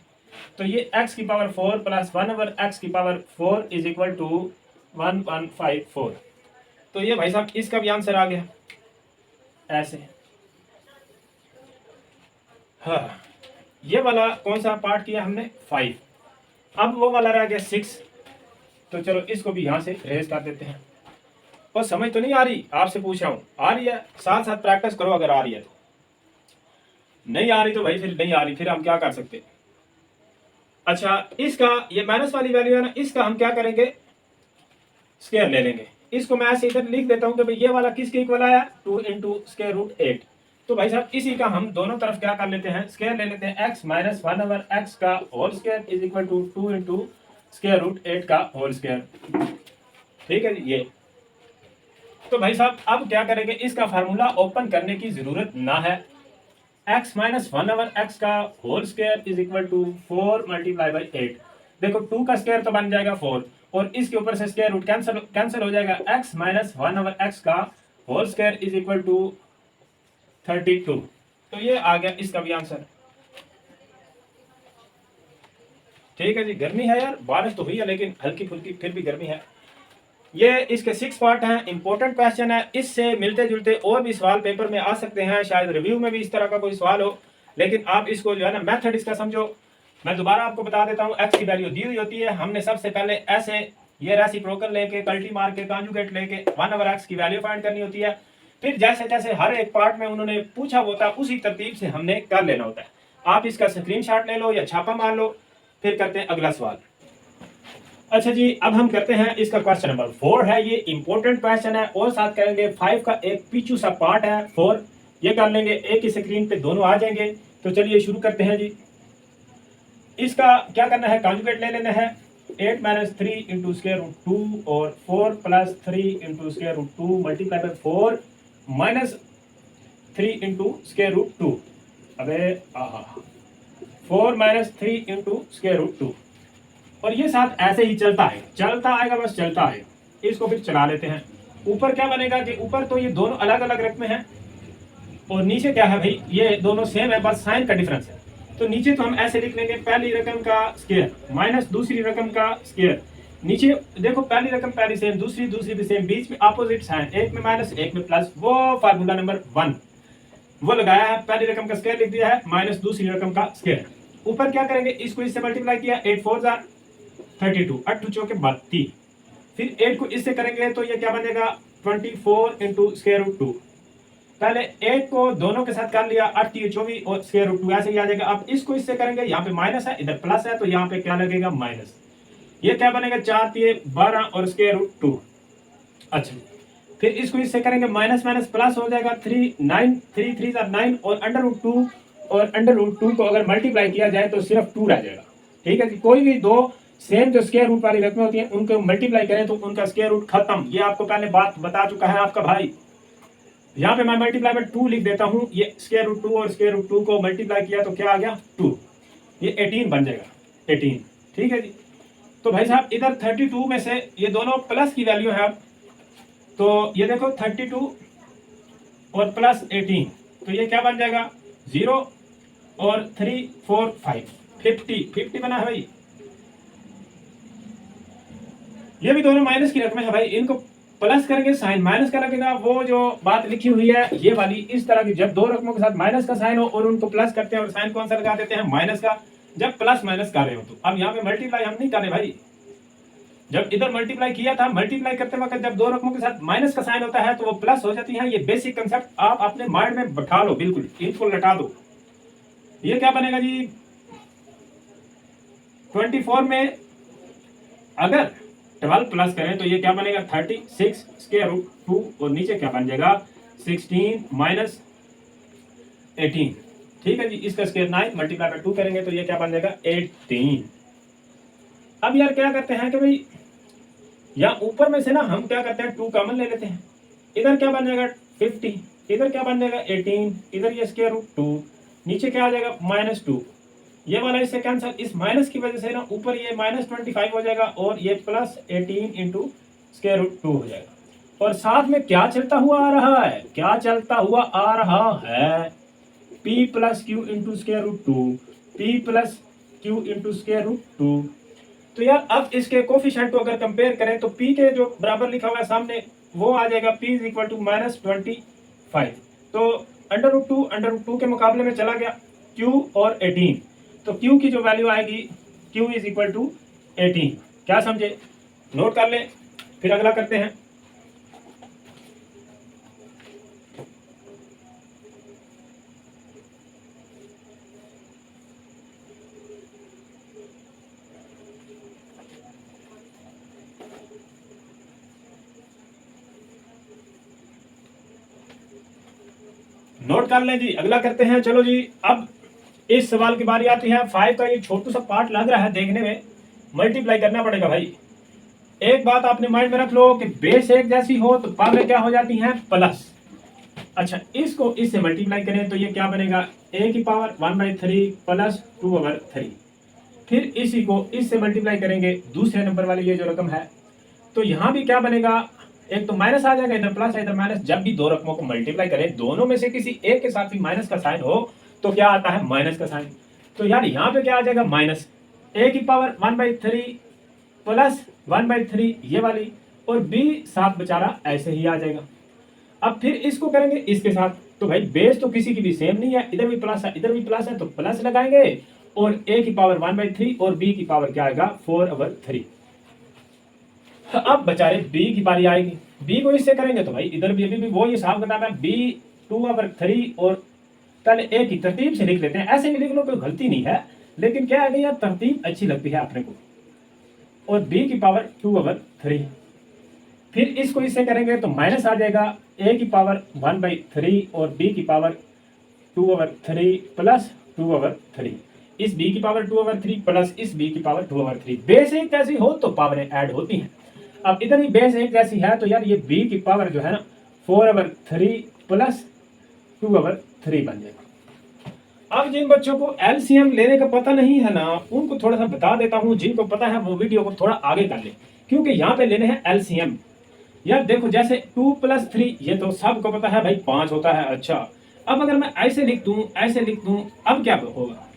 तो ये x की पावर 4 प्लस 1/x की पावर 4 इज इक्वल टू 1154। तो ये भाई साहब इसका भी आंसर आ गया, ऐसे। हाँ, ये वाला कौन सा पार्ट किया हमने, 5। अब वो वाला रह गया 6, तो चलो इसको भी यहाँ से रेज कर देते हैं। और समझ तो नहीं आ रही, आपसे पूछ रहा हूँ, आ रही है, साथ साथ प्रैक्टिस करो, अगर आ रही है तो। नहीं आ रही तो भाई फिर नहीं आ रही, फिर हम क्या कर सकते। अच्छा, इसका ये माइनस वाली वैल्यू है ना, इसका हम क्या करेंगे, स्क्वायर ले लेंगे। इसको मैं ऐसे इधर लिख देता हूं कि भाई ये वाला किसके इक्वल आया, 2 इंटू स्क्वायर रूट 8। तो भाई साहब इसी का हम दोनों तरफ क्या कर लेते हैं, स्क्वायर ले लेते हैं, x माइनस 1/x का whole square is equal to 2 into square root 8 का होल स्क्वायर, ठीक है जी। ये तो भाई साहब अब क्या करेंगे, इसका फार्मूला ओपन करने की जरूरत ना है, x माइनस 1/x का whole square is equal to 4 multiply by 8। देखो 2 का स्क्वायर तो बन जाएगा 4, और इसके ऊपर से स्क्वायर रूट कैंसिल हो जाएगा, x माइनस 1/x का whole square is equal to 32। तो ये आ गया इसका भी आंसर, ठीक है जी। गर्मी है यार, बारिश तो हुई है लेकिन हल्की फुल्की, फिर भी गर्मी है। ये इसके 6 पार्ट हैं, इंपॉर्टेंट क्वेश्चन है, इससे मिलते जुलते और भी सवाल पेपर में आ सकते हैं, शायद रिव्यू में भी इस तरह का कोई सवाल हो, लेकिन आप इसको जो है ना मेथड इसका समझो। मैं दोबारा आपको बता देता हूँ, एक्स की वैल्यू दी हुई होती है, हमने सबसे पहले ऐसे ये रेसिप्रोकल लेके, कल्टी मार के, कांजुगेट लेके 1/x की वैल्यू फाइंड करनी होती है। फिर जैसे जैसे हर एक पार्ट में उन्होंने पूछा होता है, उसी तरतीब से हमने कर लेना होता है। आप इसका स्क्रीनशॉट ले लो या छापा मार लो। फिर करते हैं अगला सवाल। अच्छा जी, अब हम करते हैं इसका क्वेश्चन नंबर 4 है, ये इंपॉर्टेंट क्वेश्चन है, और साथ करेंगे 5 का एक पीछू सा पार्ट है 4, ये कर लेंगे, एक ही स्क्रीन पे दोनों आ जाएंगे। तो चलिए शुरू करते हैं जी। इसका क्या करना है, कॉन्जुगेट ले लेना है, 8 माइनस 3 इंटू स्क्वायर रूट 2 और 4 plus 3 into square root 2 multiply by 4 minus 3 into square root 2। अबे 4 माइनस 3 इंटू स्क्वायर रूट 2, और ये साथ ऐसे ही चलता है, चलता आएगा, बस चलता है। इसको फिर चला लेते हैं। ऊपर क्या बनेगा कि ऊपर तो ये दोनों अलग अलग रकमें हैं, और नीचे क्या है भाई, ये दोनों सेम है, बस साइन का डिफरेंस है। तो नीचे तो हम ऐसे लिख लेंगे, पहली रकम का स्क्वायर माइनस दूसरी रकम का स्क्वायर। नीचे देखो, पहली रकम पहली सेम, दूसरी दूसरी भी सेम, बीच में अपोजिट साइन, एक में माइनस एक में प्लस, वो फार्मूला नंबर 1 वो लगाया है। पहली रकम का स्क्वायर लिख दिया है, माइनस दूसरी रकम का स्क्वायर। ऊपर क्या करेंगे, इसको इससे मल्टीप्लाई किया, 8 4 32, 8 चौके 32, फिर 8 को इससे करेंगे तो ये क्या बनेगा, 24 इंटू स्क्वायर रूट 2। पहले 8 को दोनों के साथ कर लिया, 8 3 24 और स्क्वायर रूट 2 ऐसे ही आ जाएगा। अब इसको इससे करेंगे, यहाँ पे माइनस है, इधर प्लस है, तो यहाँ पे क्या लगेगा, माइनस। ये क्या बनेगा, 4 3 12 और स्क्वायर रूट 2। अच्छा, फिर इसको इससे करेंगे, माइनस माइनस प्लस हो जाएगा, 3 9 3 3 9 और अंडर रूट 2, और अंडर रूट 2 को अगर मल्टीप्लाई किया जाए तो सिर्फ 2 रह जाएगा। ठीक है जी, कोई भी दो सेम जो स्क्वायर रूट वाली रकमें होती हैं उनको मल्टीप्लाई करें तो उनका स्क्वायर रूट खत्म। ये आपको पहले बात बता चुका है आपका भाई। यहाँ पे मैं मल्टीप्लाई में 2 लिख देता हूँ, ये स्क्वायर रूट 2 और स्क्वायर रूट 2 को मल्टीप्लाई किया तो क्या आ गया, 2, ये 18 बन जाएगा, 18। ठीक है जी। तो भाई साहब इधर 32 में से ये दोनों प्लस की वैल्यू है, तो ये देखो 32 और प्लस 18, तो ये क्या बन जाएगा, 0 और 3 4 5 50 बना है भाई। ये भी दोनों माइनस की रकमें है भाई, इनको प्लस करेंगे साइन माइनस का लगेगा। वो जो बात लिखी हुई है ये वाली, इस तरह की, जब दो रकमों के साथ माइनस का साइन हो और उनको प्लस करते हैं और साइन कौन सा लगा देते हैं, माइनस का, जब प्लस माइनस कर रहे हो। तो अब यहाँ पे मल्टीप्लाई हम नहीं कर रहे भाई, जब इधर मल्टीप्लाई किया था, मल्टीप्लाई करते वक्त जब दो रकमों के साथ माइनस का साइन होता है तो वो प्लस हो जाती है। ये बेसिक कंसेप्ट आप अपने माइंड में बैठा लो, बिल्कुल इनको लटा दो। ये क्या बनेगा जी, 24 में अगर 12 प्लस करें तो ये क्या बनेगा, 36 स्क्वायर रूट 2, और नीचे क्या बन जाएगा, 16 माइनस 18। ठीक है जी, इसका स्क्वायर 9 मल्टीप्लाई बाय 2 करेंगे तो ये क्या बन जाएगा, 18। अब यार क्या करते हैं कि भाई या ऊपर में से ना हम क्या करते हैं 2 कॉमन ले लेते हैं। इधर क्या बन जाएगा 50, इधर क्या बन जाएगा 18, इधर ये स्क्वायर रूट 2, नीचे क्या आ जाएगा -2। ये वाला इससे कैंसिल, इस माइनस की वजह से ना ऊपर ये -25 हो जाएगा और ये +18 इंटू स्क्वायर रूट 2 हो जाएगा। और साथ में क्या चलता हुआ आ रहा है, क्या चलता हुआ आ रहा है, p plus Q into square root 2, p plus Q into square root 2। तो यार अब इसके कोफिशिएंट को अगर कंपेयर करें तो p के जो बराबर लिखा हुआ है सामने वो आ जाएगा p इज इक्वल टू -25। तो √2 के मुकाबले में चला गया q और 18, तो q की जो वैल्यू आएगी q इज इक्वल टू 18। क्या समझे, नोट कर लें, फिर अगला करते हैं। नोट कर लें जी, अगला करते हैं। चलो जी, अब इस सवाल की बारी आती है। 5 का ये छोटू सा पार्ट लग रहा है देखने में, मल्टीप्लाई करना पड़ेगा भाई। एक बात आपने माइंड में रख लो कि बेस एक जैसी हो तो पावर क्या हो जाती हैं, प्लस। अच्छा, इसको इससे मल्टीप्लाई करें तो ये क्या बनेगा, a की पावर 1/3 प्लस 2/3। फिर इसी को इससे मल्टीप्लाई करेंगे, दूसरे नंबर वाली ये जो रकम है, तो यहाँ भी क्या बनेगा, एक तो माइनस आ जाएगा, इधर प्लस है इधर माइनस। जब भी दो रकमों को मल्टीप्लाई करें, दोनों में से किसी एक के साथ भी माइनस का साइन हो तो क्या आता है, माइनस का साइन। तो यार यहाँ पे क्या आ जाएगा, माइनस a की पावर 1/3 प्लस 1/3 ये वाली, और b साथ बेचारा ऐसे ही आ जाएगा। अब फिर इसको करेंगे इसके साथ, तो भाई बेस तो किसी की भी सेम नहीं है, इधर भी प्लस है इधर भी प्लस है, तो प्लस लगाएंगे और a की पावर 1/3 और b की पावर क्या आएगा, 4/3। अब बेचारे b की बारी आएगी, b को इससे करेंगे तो भाई इधर भी अभी भी वो हिसाब किताब है, b 2/3। और पहले a की तरतीब से लिख लेते हैं, ऐसे भी लिख लो कोई गलती नहीं है, लेकिन क्या है यार तरतीब अच्छी लगती है अपने को। और b की पावर 2/3, फिर इसको इससे करेंगे तो माइनस आ जाएगा, a की पावर 1/3 और b की पावर 2/3 प्लस 2/3। इस b की पावर 2/3 प्लस इस b की पावर 2/3। बेस एक जैसी हो तो पावरें ऐड होती हैं। अब इधर भी बेस एक जैसी है तो यार ये b की पावर जो है ना 4/3 प्लस 2/3 बन जाएगा। अब जिन बच्चों को एलसीएम लेने का पता नहीं है ना, उनको थोड़ा सा बता देता हूं, जिनको पता है वो वीडियो को थोड़ा आगे कर ले, क्योंकि यहाँ पे लेने हैं एलसीएम। यार देखो, जैसे 2 + 3 ये तो सबको पता है भाई 5 होता है। अच्छा, अब अगर मैं ऐसे लिख दूं ऐसे लिख दूं, अब क्या होगा,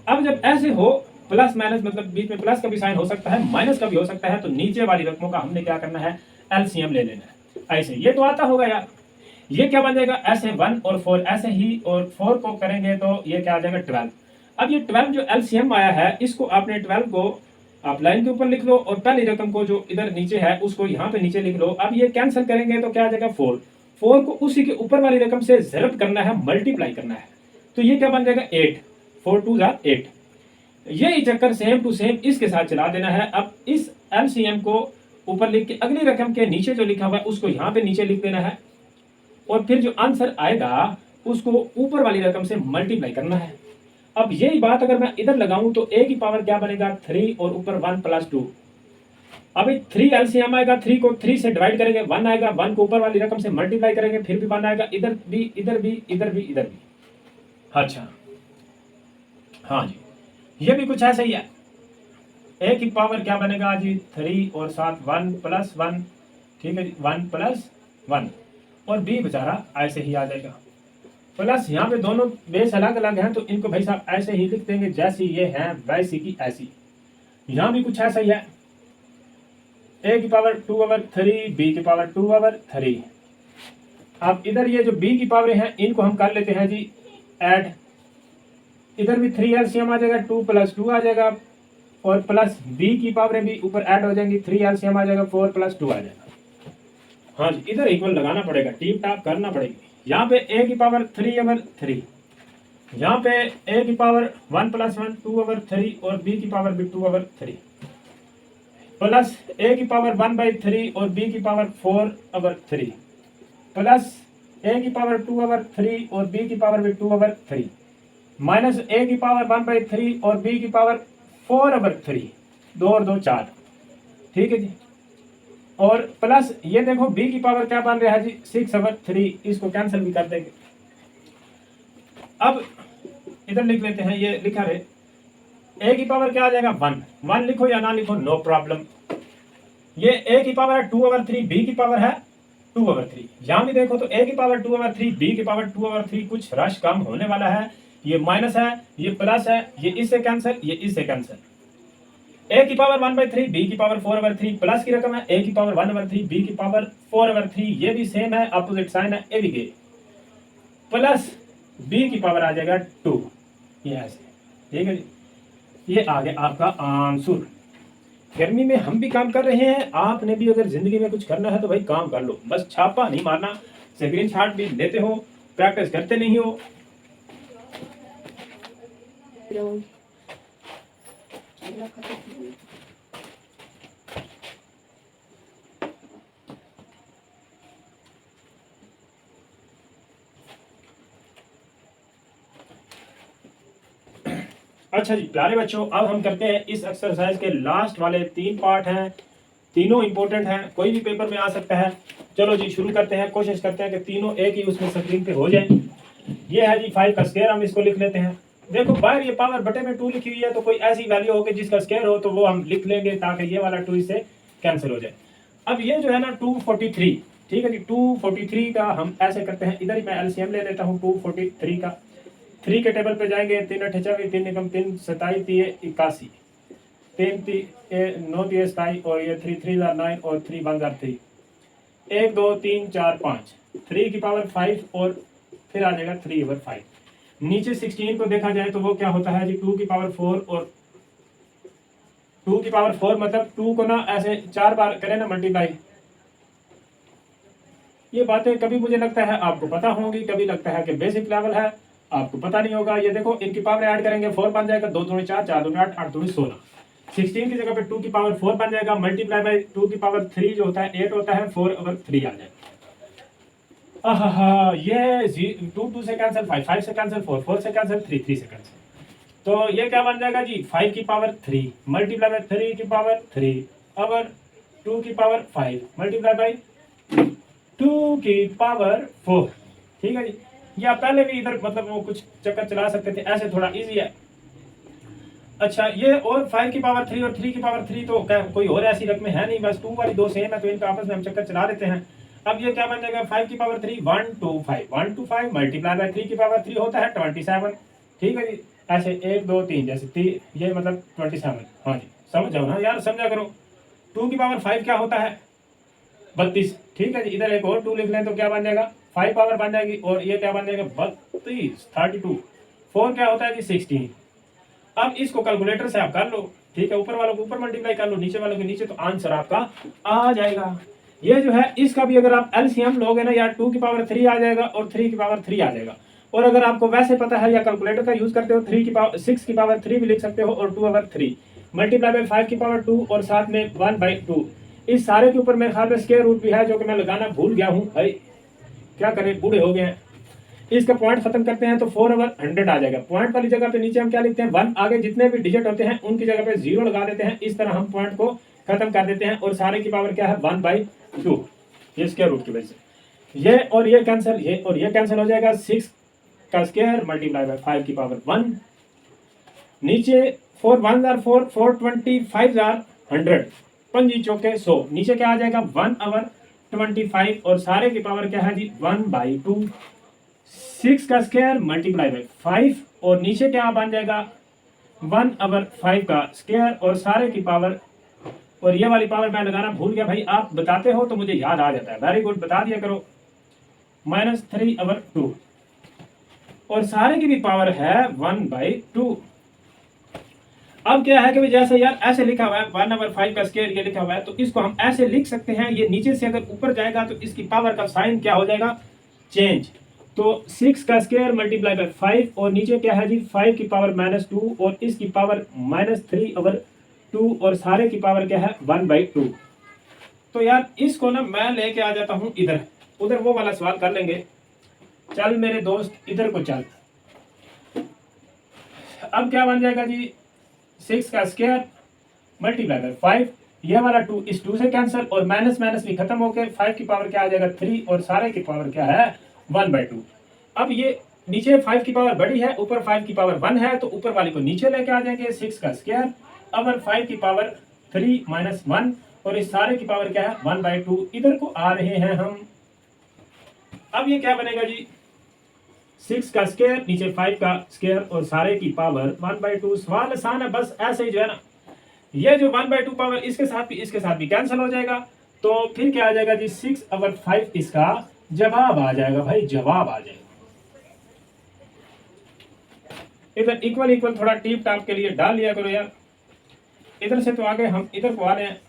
अब जब ऐसे हो प्लस माइनस, मतलब बीच में प्लस का भी साइन हो सकता है माइनस का भी हो सकता है, तो नीचे वाली रकमों का हमने क्या करना है, एलसीएम ले लेना है। ऐसे ये तो आता होगा यार, ये क्या बन जाएगा, ऐसे 1 और 4 ऐसे ही, और 4 को करेंगे तो ये क्या आ जाएगा 12। अब ये 12 जो एलसीएम आया है, इसको आपने 12 को आप लाइन के ऊपर लिख लो और पहली रकम को जो इधर नीचे है उसको यहाँ पे नीचे लिख लो। अब ये कैंसिल करेंगे तो क्या आ जाएगा 4। 4 को उसी के ऊपर वाली रकम से ज़रब करना है, मल्टीप्लाई करना है, तो ये क्या बन जाएगा 8। 4 2 8। यही चक्कर सेम टू सेम इसके साथ चला देना है। अब इस एलसीएम को ऊपर लिख के अगली रकम के नीचे जो लिखा हुआ है उसको यहाँ पे नीचे लिख देना है, और फिर जो आंसर आएगा उसको ऊपर वाली रकम से मल्टीप्लाई करना है। अब यही बात अगर मैं इधर लगाऊं तो a की पावर क्या बनेगा 3 और ऊपर 1 + 2। अभी 3 एलसीएम आएगा, 3 को 3 से डिवाइड करेंगे 1 आएगा, 1 को ऊपर वाली रकम से मल्टीप्लाई करेंगे फिर भी 1 आएगा, इधर भी इधर भी इधर भी इधर भी। अच्छा हाँ जी, ये भी कुछ ऐसा ही है। a की पावर क्या बनेगा जी 3 और साथ 1 + 1, ठीक है जी, 1 + 1, और b बेचारा ऐसे ही आ जाएगा। प्लस यहाँ पे दोनों बेस अलग अलग हैं तो इनको भाई साहब ऐसे ही लिख देंगे, जैसी ये हैं वैसी की ऐसी। यहाँ भी कुछ ऐसा ही है, a की पावर 2/3 b की पावर 2/3। अब इधर ये जो b की पावर हैं इनको हम कर लेते हैं जी ऐड। इधर भी 3 एलसीएम आ जाएगा, 2 + 2 आ जाएगा और प्लस b की पावर भी ऊपर ऐड हो जाएंगी, 3 एलसीएम आ जाएगा, 4 + 2 आ जाएगा। हाँ जी, इधर इक्वल लगाना पड़ेगा, टीप टाप करना पड़ेगी। यहाँ पे a की पावर 3/3, यहाँ पे a की पावर 1 + 1 2/3 और b की पावर भी 2/3 प्लस a की पावर 1/3 और b की पावर 4/3 प्लस a की पावर 2/3 और b की पावर भी 2/3 माइनस a की पावर 1/3 और b की पावर 4/3, 2 और 2 4। ठीक है जी। और प्लस ये देखो b की पावर क्या बन रहा है जी 6/3, इसको कैंसिल भी कर देंगे। अब इधर लिख लेते हैं, ये लिखा है a की पावर क्या आ जाएगा 1 लिखो या ना लिखो नो प्रॉब्लम। ये a की पावर है 2/3, b की पावर है 2/3। यहां भी देखो तो a की पावर 2/3, b की पावर 2/3, कुछ रश कम होने वाला है। ये माइनस है, ये प्लस है, ये इससे कैंसिल, ये इससे कैंसिल। a की पावर 1/3, b की पावर 4/3 प्लस की रकम है, a की पावर 1/3, b की पावर 4/3, ये भी सेम है, अपोजिट साइन है, ए भी गए, प्लस b की पावर आ जाएगा 2। ये ऐसे, ठीक है जी। ये आ गया आपका आंसर। गर्मी में हम भी काम कर रहे हैं, आपने भी अगर जिंदगी में कुछ करना है तो भाई काम कर लो, बस छापा नहीं मारना। स्क्रीन शॉट भी लेते हो, प्रैक्टिस करते नहीं हो। अच्छा जी प्यारे बच्चों, अब हम करते हैं इस एक्सरसाइज के लास्ट वाले 3 पार्ट हैं, तीनों इंपॉर्टेंट हैं, कोई भी पेपर में आ सकता है। चलो जी शुरू करते हैं, कोशिश करते हैं कि तीनों एक ही उसमें स्क्रीन पे हो जाए। ये है जी 5 का स्क्वायर, हम इसको लिख लेते हैं। देखो बाहर ये पावर बटे में 2 लिखी हुई है, तो कोई ऐसी वैल्यू हो कि जिसका स्क्वायर हो तो वो हम लिख लेंगे ताकि ये वाला 2 इससे कैंसिल हो जाए। अब ये जो है ना 243, ठीक है जी, 243 का हम ऐसे करते हैं, इधर ही मैं एलसीएम ले लेता हूँ 243 का। 3 के टेबल पे जाएंगे, 3 8 3 3 3 27 81, 3 9 27 और ये 3 3 9 और 3 1 3, 1 2 3 4 5, 3 की पावर 5 और फिर आ जाएगा 3/5। नीचे 16 को देखा जाए तो वो क्या होता है जी 2 की पावर 4 और 2 की पावर 4 मतलब 2 को ना ऐसे 4 बार करें ना मल्टीप्लाई। ये बातें कभी मुझे लगता है आपको पता होंगी, कभी लगता है कि बेसिक लेवल है, आपको पता नहीं होगा। ये देखो इनकी पावर ऐड करेंगे, 4 बन जाएगा, 2 दूनी 4, 4 दूनी 8, 8 दूनी 16। 16 की जगह पे 2 की पावर 4 बन जाएगा, मल्टीप्लाई बाय 2 की पावर 3 जो होता है 8 होता है, 4/3 आ जाएगा। ये 2 2 से कैंसिल, 5 5 से कैंसिल, 4 4 से कैंसिल, 3 3 से कैंसिल। तो ये क्या बन जाएगा जी 5 की पावर 3 मल्टीप्लाई बाय 3 की पावर 3 ओवर 2 की पावर 5 मल्टीप्लाई बाय 2 की पावर 4। ठीक है जी, या पहले भी इधर मतलब वो कुछ चक्कर चला सकते थे, ऐसे थोड़ा इजी है। अच्छा ये और 5 की पावर 3 और 3 की पावर 3 तो कोई और ऐसी रकमें है नहीं, बस 2 वाली 2 सेम है, तो इनका आपस में हम चक्कर चला देते हैं। अब ये क्या बन जाएगा 5 की पावर 3 1 2 5 मल्टीप्लाई बाय 3 की पावर 3 होता है 27। ठीक है जी, ऐसे 1 2 3 जैसे 3, ये मतलब 27। हाँ जी समझ जाओ ना यार, समझा करो। 2 की पावर 5 क्या होता है 32। ठीक है जी, इधर एक और 2 लिख लें तो क्या बन जाएगा 5 पावर बन जाएगी, और ये क्या बन जाएगा 32 32। 4 क्या होता है जी 16। अब इसको कैलकुलेटर से आप कर लो, ठीक है, ऊपर वालों को ऊपर मल्टीप्लाई कर लो, नीचे वालों के नीचे, तो आंसर आपका आ जाएगा। ये जो है इसका भी अगर आप एलसीएम लोगे ना यार 2 की पावर 3 आ जाएगा और 3 की पावर 3 आ जाएगा। और अगर आपको वैसे पता है या कैलकुलेटर का यूज करते हो 3 की पावर 6 की पावर 3 भी लिख सकते हो, और 2/3 मल्टीप्लाई बाय 5 की पावर 2 और साथ में 1/2। इस सारे के ऊपर मेरे ख्याल में स्क्वायर रूट भी है, जो कि मैं लगाना भूल गया हूँ भाई, क्या करें बूढ़े हो गए हैं। इसका पॉइंट खत्म करते हैं तो 4/100 आ जाएगा। पॉइंट वाली जगह पे नीचे हम क्या लिखते हैं 1, आगे जितने भी डिजिट होते हैं उनकी जगह पे 0 लगा देते हैं। इस तरह हम पॉइंट को खत्म कर देते हैं, और सारे की पावर क्या है 1/2, ये स्क्वायर रूट की वजह से। ये और ये कैंसिल, ये और ये कैंसिल हो जाएगा। 6 का स्क्वायर मल्टीप्लाई बाय 5 की पावर 1, नीचे 4 1 जार 4, 4 25 जार 100, 5 चौके 100, नीचे क्या आ जाएगा 1/25, और सारे की पावर क्या है जी 1/2। 6 का स्क्वायर मल्टीप्लाई बाय 5, और नीचे क्या बन जाएगा 1/5 का स्क्वायर, और सारे की पावर और ये वाली पावर मैं लगाना भूल गया भाई, आप बताते हो तो मुझे याद आ जाता है। वेरी गुड, बता दिया करो। -3/2 और सारे की भी पावर है 1/2। अब क्या है कि जैसे यार ऐसे लिखा हुआ है 1/5 का स्क्वायर ये लिखा हुआ है, तो इसको हम ऐसे लिख सकते हैं। ये नीचे से अगर ऊपर जाएगा तो इसकी पावर का साइन क्या हो जाएगा, चेंज। तो 6 का स्क्वायर मल्टीप्लाई बाय 5 और नीचे क्या है जी 5 की पावर -2 और इसकी पावर -3/2 और सारे की पावर क्या है 1/2। तो यार इसको ना मैं लेके आ जाता हूं इधर, उधर वो वाला सवाल कर लेंगे। चल मेरे दोस्त इधर को चल। अब क्या बन जाएगा जी 6 का स्क्वायर मल्टीप्लाई बाय 5, ये वाला 2 इस 2 से कैंसिल और माइनस माइनस भी खत्म होकर 5 की पावर क्या आ जाएगा 3 और सारे की पावर क्या है 1/2। अब ये नीचे 5 की पावर बड़ी है, ऊपर 5 की पावर 1 है, तो ऊपर वाले को नीचे लेके आ जाएंगे 6 का स्क्वायर अब 5 की पावर 3 - 1 और इस सारे की पावर क्या है 1/2। इधर को आ रहे हैं हम। अब ये क्या बनेगा जी 6 का स्क्वायर नीचे 5 का स्क्वायर और सारे की पावर 1/2। सवाल आसान है, बस ऐसे ही जो है ना, ये जो 1/2 पावर इसके साथ भी कैंसिल हो जाएगा। तो फिर क्या आ जाएगा जी 6/5 इसका जवाब आ जाएगा भाई, जवाब आ जाएगा। इधर इक्वल इक्वल थोड़ा टीप टाप के लिए डाल लिया करो यार। इधर से तो आगे हम इधर को आ रहे हैं,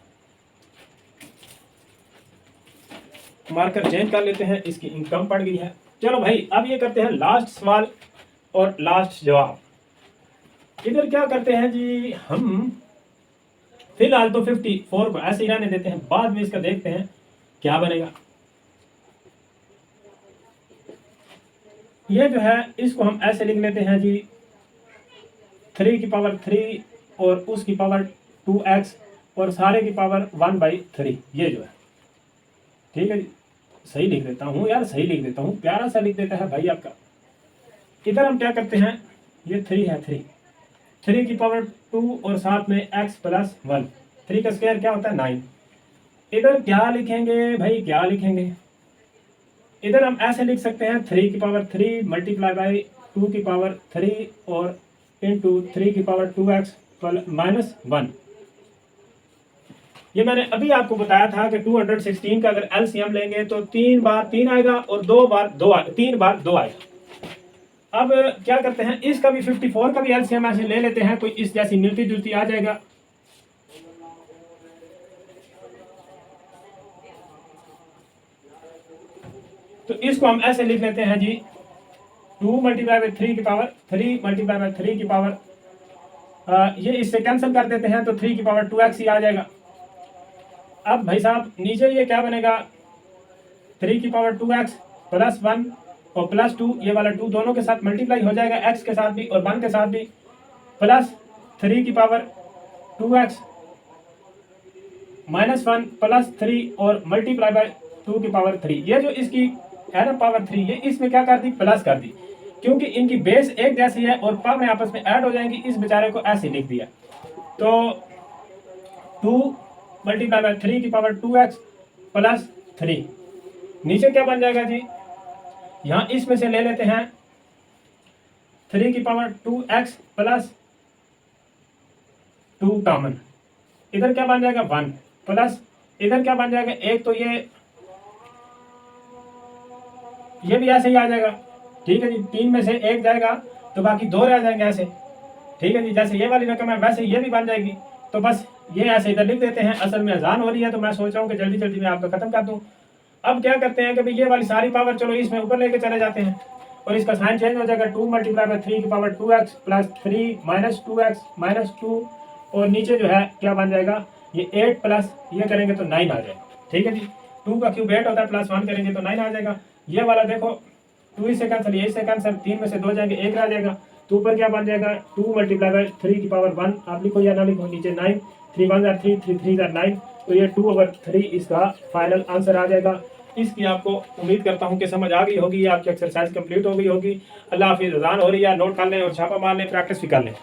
मार्कर चेंज कर लेते हैं, इसकी इनकम पड़ गई है। चलो भाई अब ये करते हैं लास्ट सवाल और लास्ट जवाब। इधर क्या करते हैं जी हम, फिलहाल तो 54 को ऐसे ही रहने देते हैं, बाद में इसका देखते हैं क्या बनेगा। ये जो है इसको हम ऐसे लिख लेते हैं जी 3 की पावर 3 और उसकी पावर 2x और सारे की पावर 1/3। ये जो है ठीक है जी, सही लिख देता हूँ यार, सही लिख देता हूँ, प्यारा सा लिख देता है भाई आपका। इधर हम क्या करते हैं, ये 3 है, 3 की पावर 2 और साथ में x + 1, 3 का स्क्वायर क्या होता है 9। इधर क्या लिखेंगे भाई, क्या लिखेंगे, इधर हम ऐसे लिख सकते हैं 3 की पावर 3 मल्टीप्लाई बाई 2 की पावर 3 और इंटू 3 की पावर 2x -1। ये मैंने अभी आपको बताया था कि 216 का अगर एलसीएम लेंगे तो 3 बार 3 आएगा और 2 बार 2 3 बार 2 आएगा। अब क्या करते हैं, इसका भी 54 का भी एलसीएम ऐसे ले लेते हैं, कोई इस जैसी मिलती जुलती आ जाएगा। तो इसको हम ऐसे लिख लेते हैं जी 2 मल्टीप्लाई बाई 3 की पावर 3 मल्टीप्लाई बाई 3 की पावर ये इससे कैंसिल कर देते हैं तो 3 की पावर 2x ही आ जाएगा। अब भाई साहब नीचे ये क्या बनेगा 3 की पावर 2x + 1 और +2, ये वाला 2 दोनों के साथ मल्टीप्लाई हो जाएगा, x के साथ भी और 1 के साथ भी, प्लस 3 की पावर 2x -1 + 3 और मल्टीप्लाई बाय 2 की पावर 3। ये जो इसकी है ना पावर 3, ये इसमें क्या कर दी प्लस कर दी, क्योंकि इनकी बेस एक जैसी है और पावर आपस में ऐड हो जाएंगी। इस बेचारे को ऐसे लिख दिया, तो 2 मल्टीप्लाई बाय 3 की पावर 2x + 3। नीचे क्या बन जाएगा जी, यहाँ इसमें से ले लेते हैं 3 की पावर 2x + 2 कॉमन, इधर क्या बन जाएगा 1 प्लस इधर क्या बन जाएगा एक, तो ये भी ऐसे ही आ जाएगा। ठीक है जी, 3 में से 1 जाएगा तो बाकी 2 रह जाएंगे ऐसे। ठीक है जी, जैसे ये वाली रकम है वैसे ये भी बन जाएगी। तो बस ये ऐसे इधर लिख देते हैं। असल में अजान हो रही है तो मैं सोच रहा हूँ कि जल्दी जल्दी में आपका खत्म कर दूँ। अब क्या करते हैं कि भाई ये वाली सारी पावर चलो इसमें ऊपर लेके चले जाते हैं और इसका साइन चेंज हो जाएगा 2 मल्टीप्लाई बाय 3 की पावर 2x + 3 - 2x - 2 और नीचे जो है क्या बन जाएगा ये 8 प्लस ये करेंगे तो 9 आ जाएगा। ठीक है जी, 2 का क्यूब 8 होता है, +1 करेंगे तो 9 आ जाएगा। ये वाला देखो 2 इससे कैंसिल, ये इससे कैंसिल, 3 में से 2 जाएंगे 1 रह जाएगा। तो ऊपर क्या बन जाएगा 2 मल्टीप्लाई बाय 3 की पावर 1, आप लिखो या ना लिखो, नीचे 9, 3 1 = 3, 3 3 = 9, तो ये 2/3 इसका फाइनल आंसर आ जाएगा। इसकी आपको उम्मीद करता हूँ कि समझ आ गई होगी, आपकी एक्सरसाइज कंप्लीट हो गई होगी। अल्लाह हाफिज़, अज़ान हो रही है, नोट कर लें और छापा मार लें, प्रैक्टिस भी कर लें।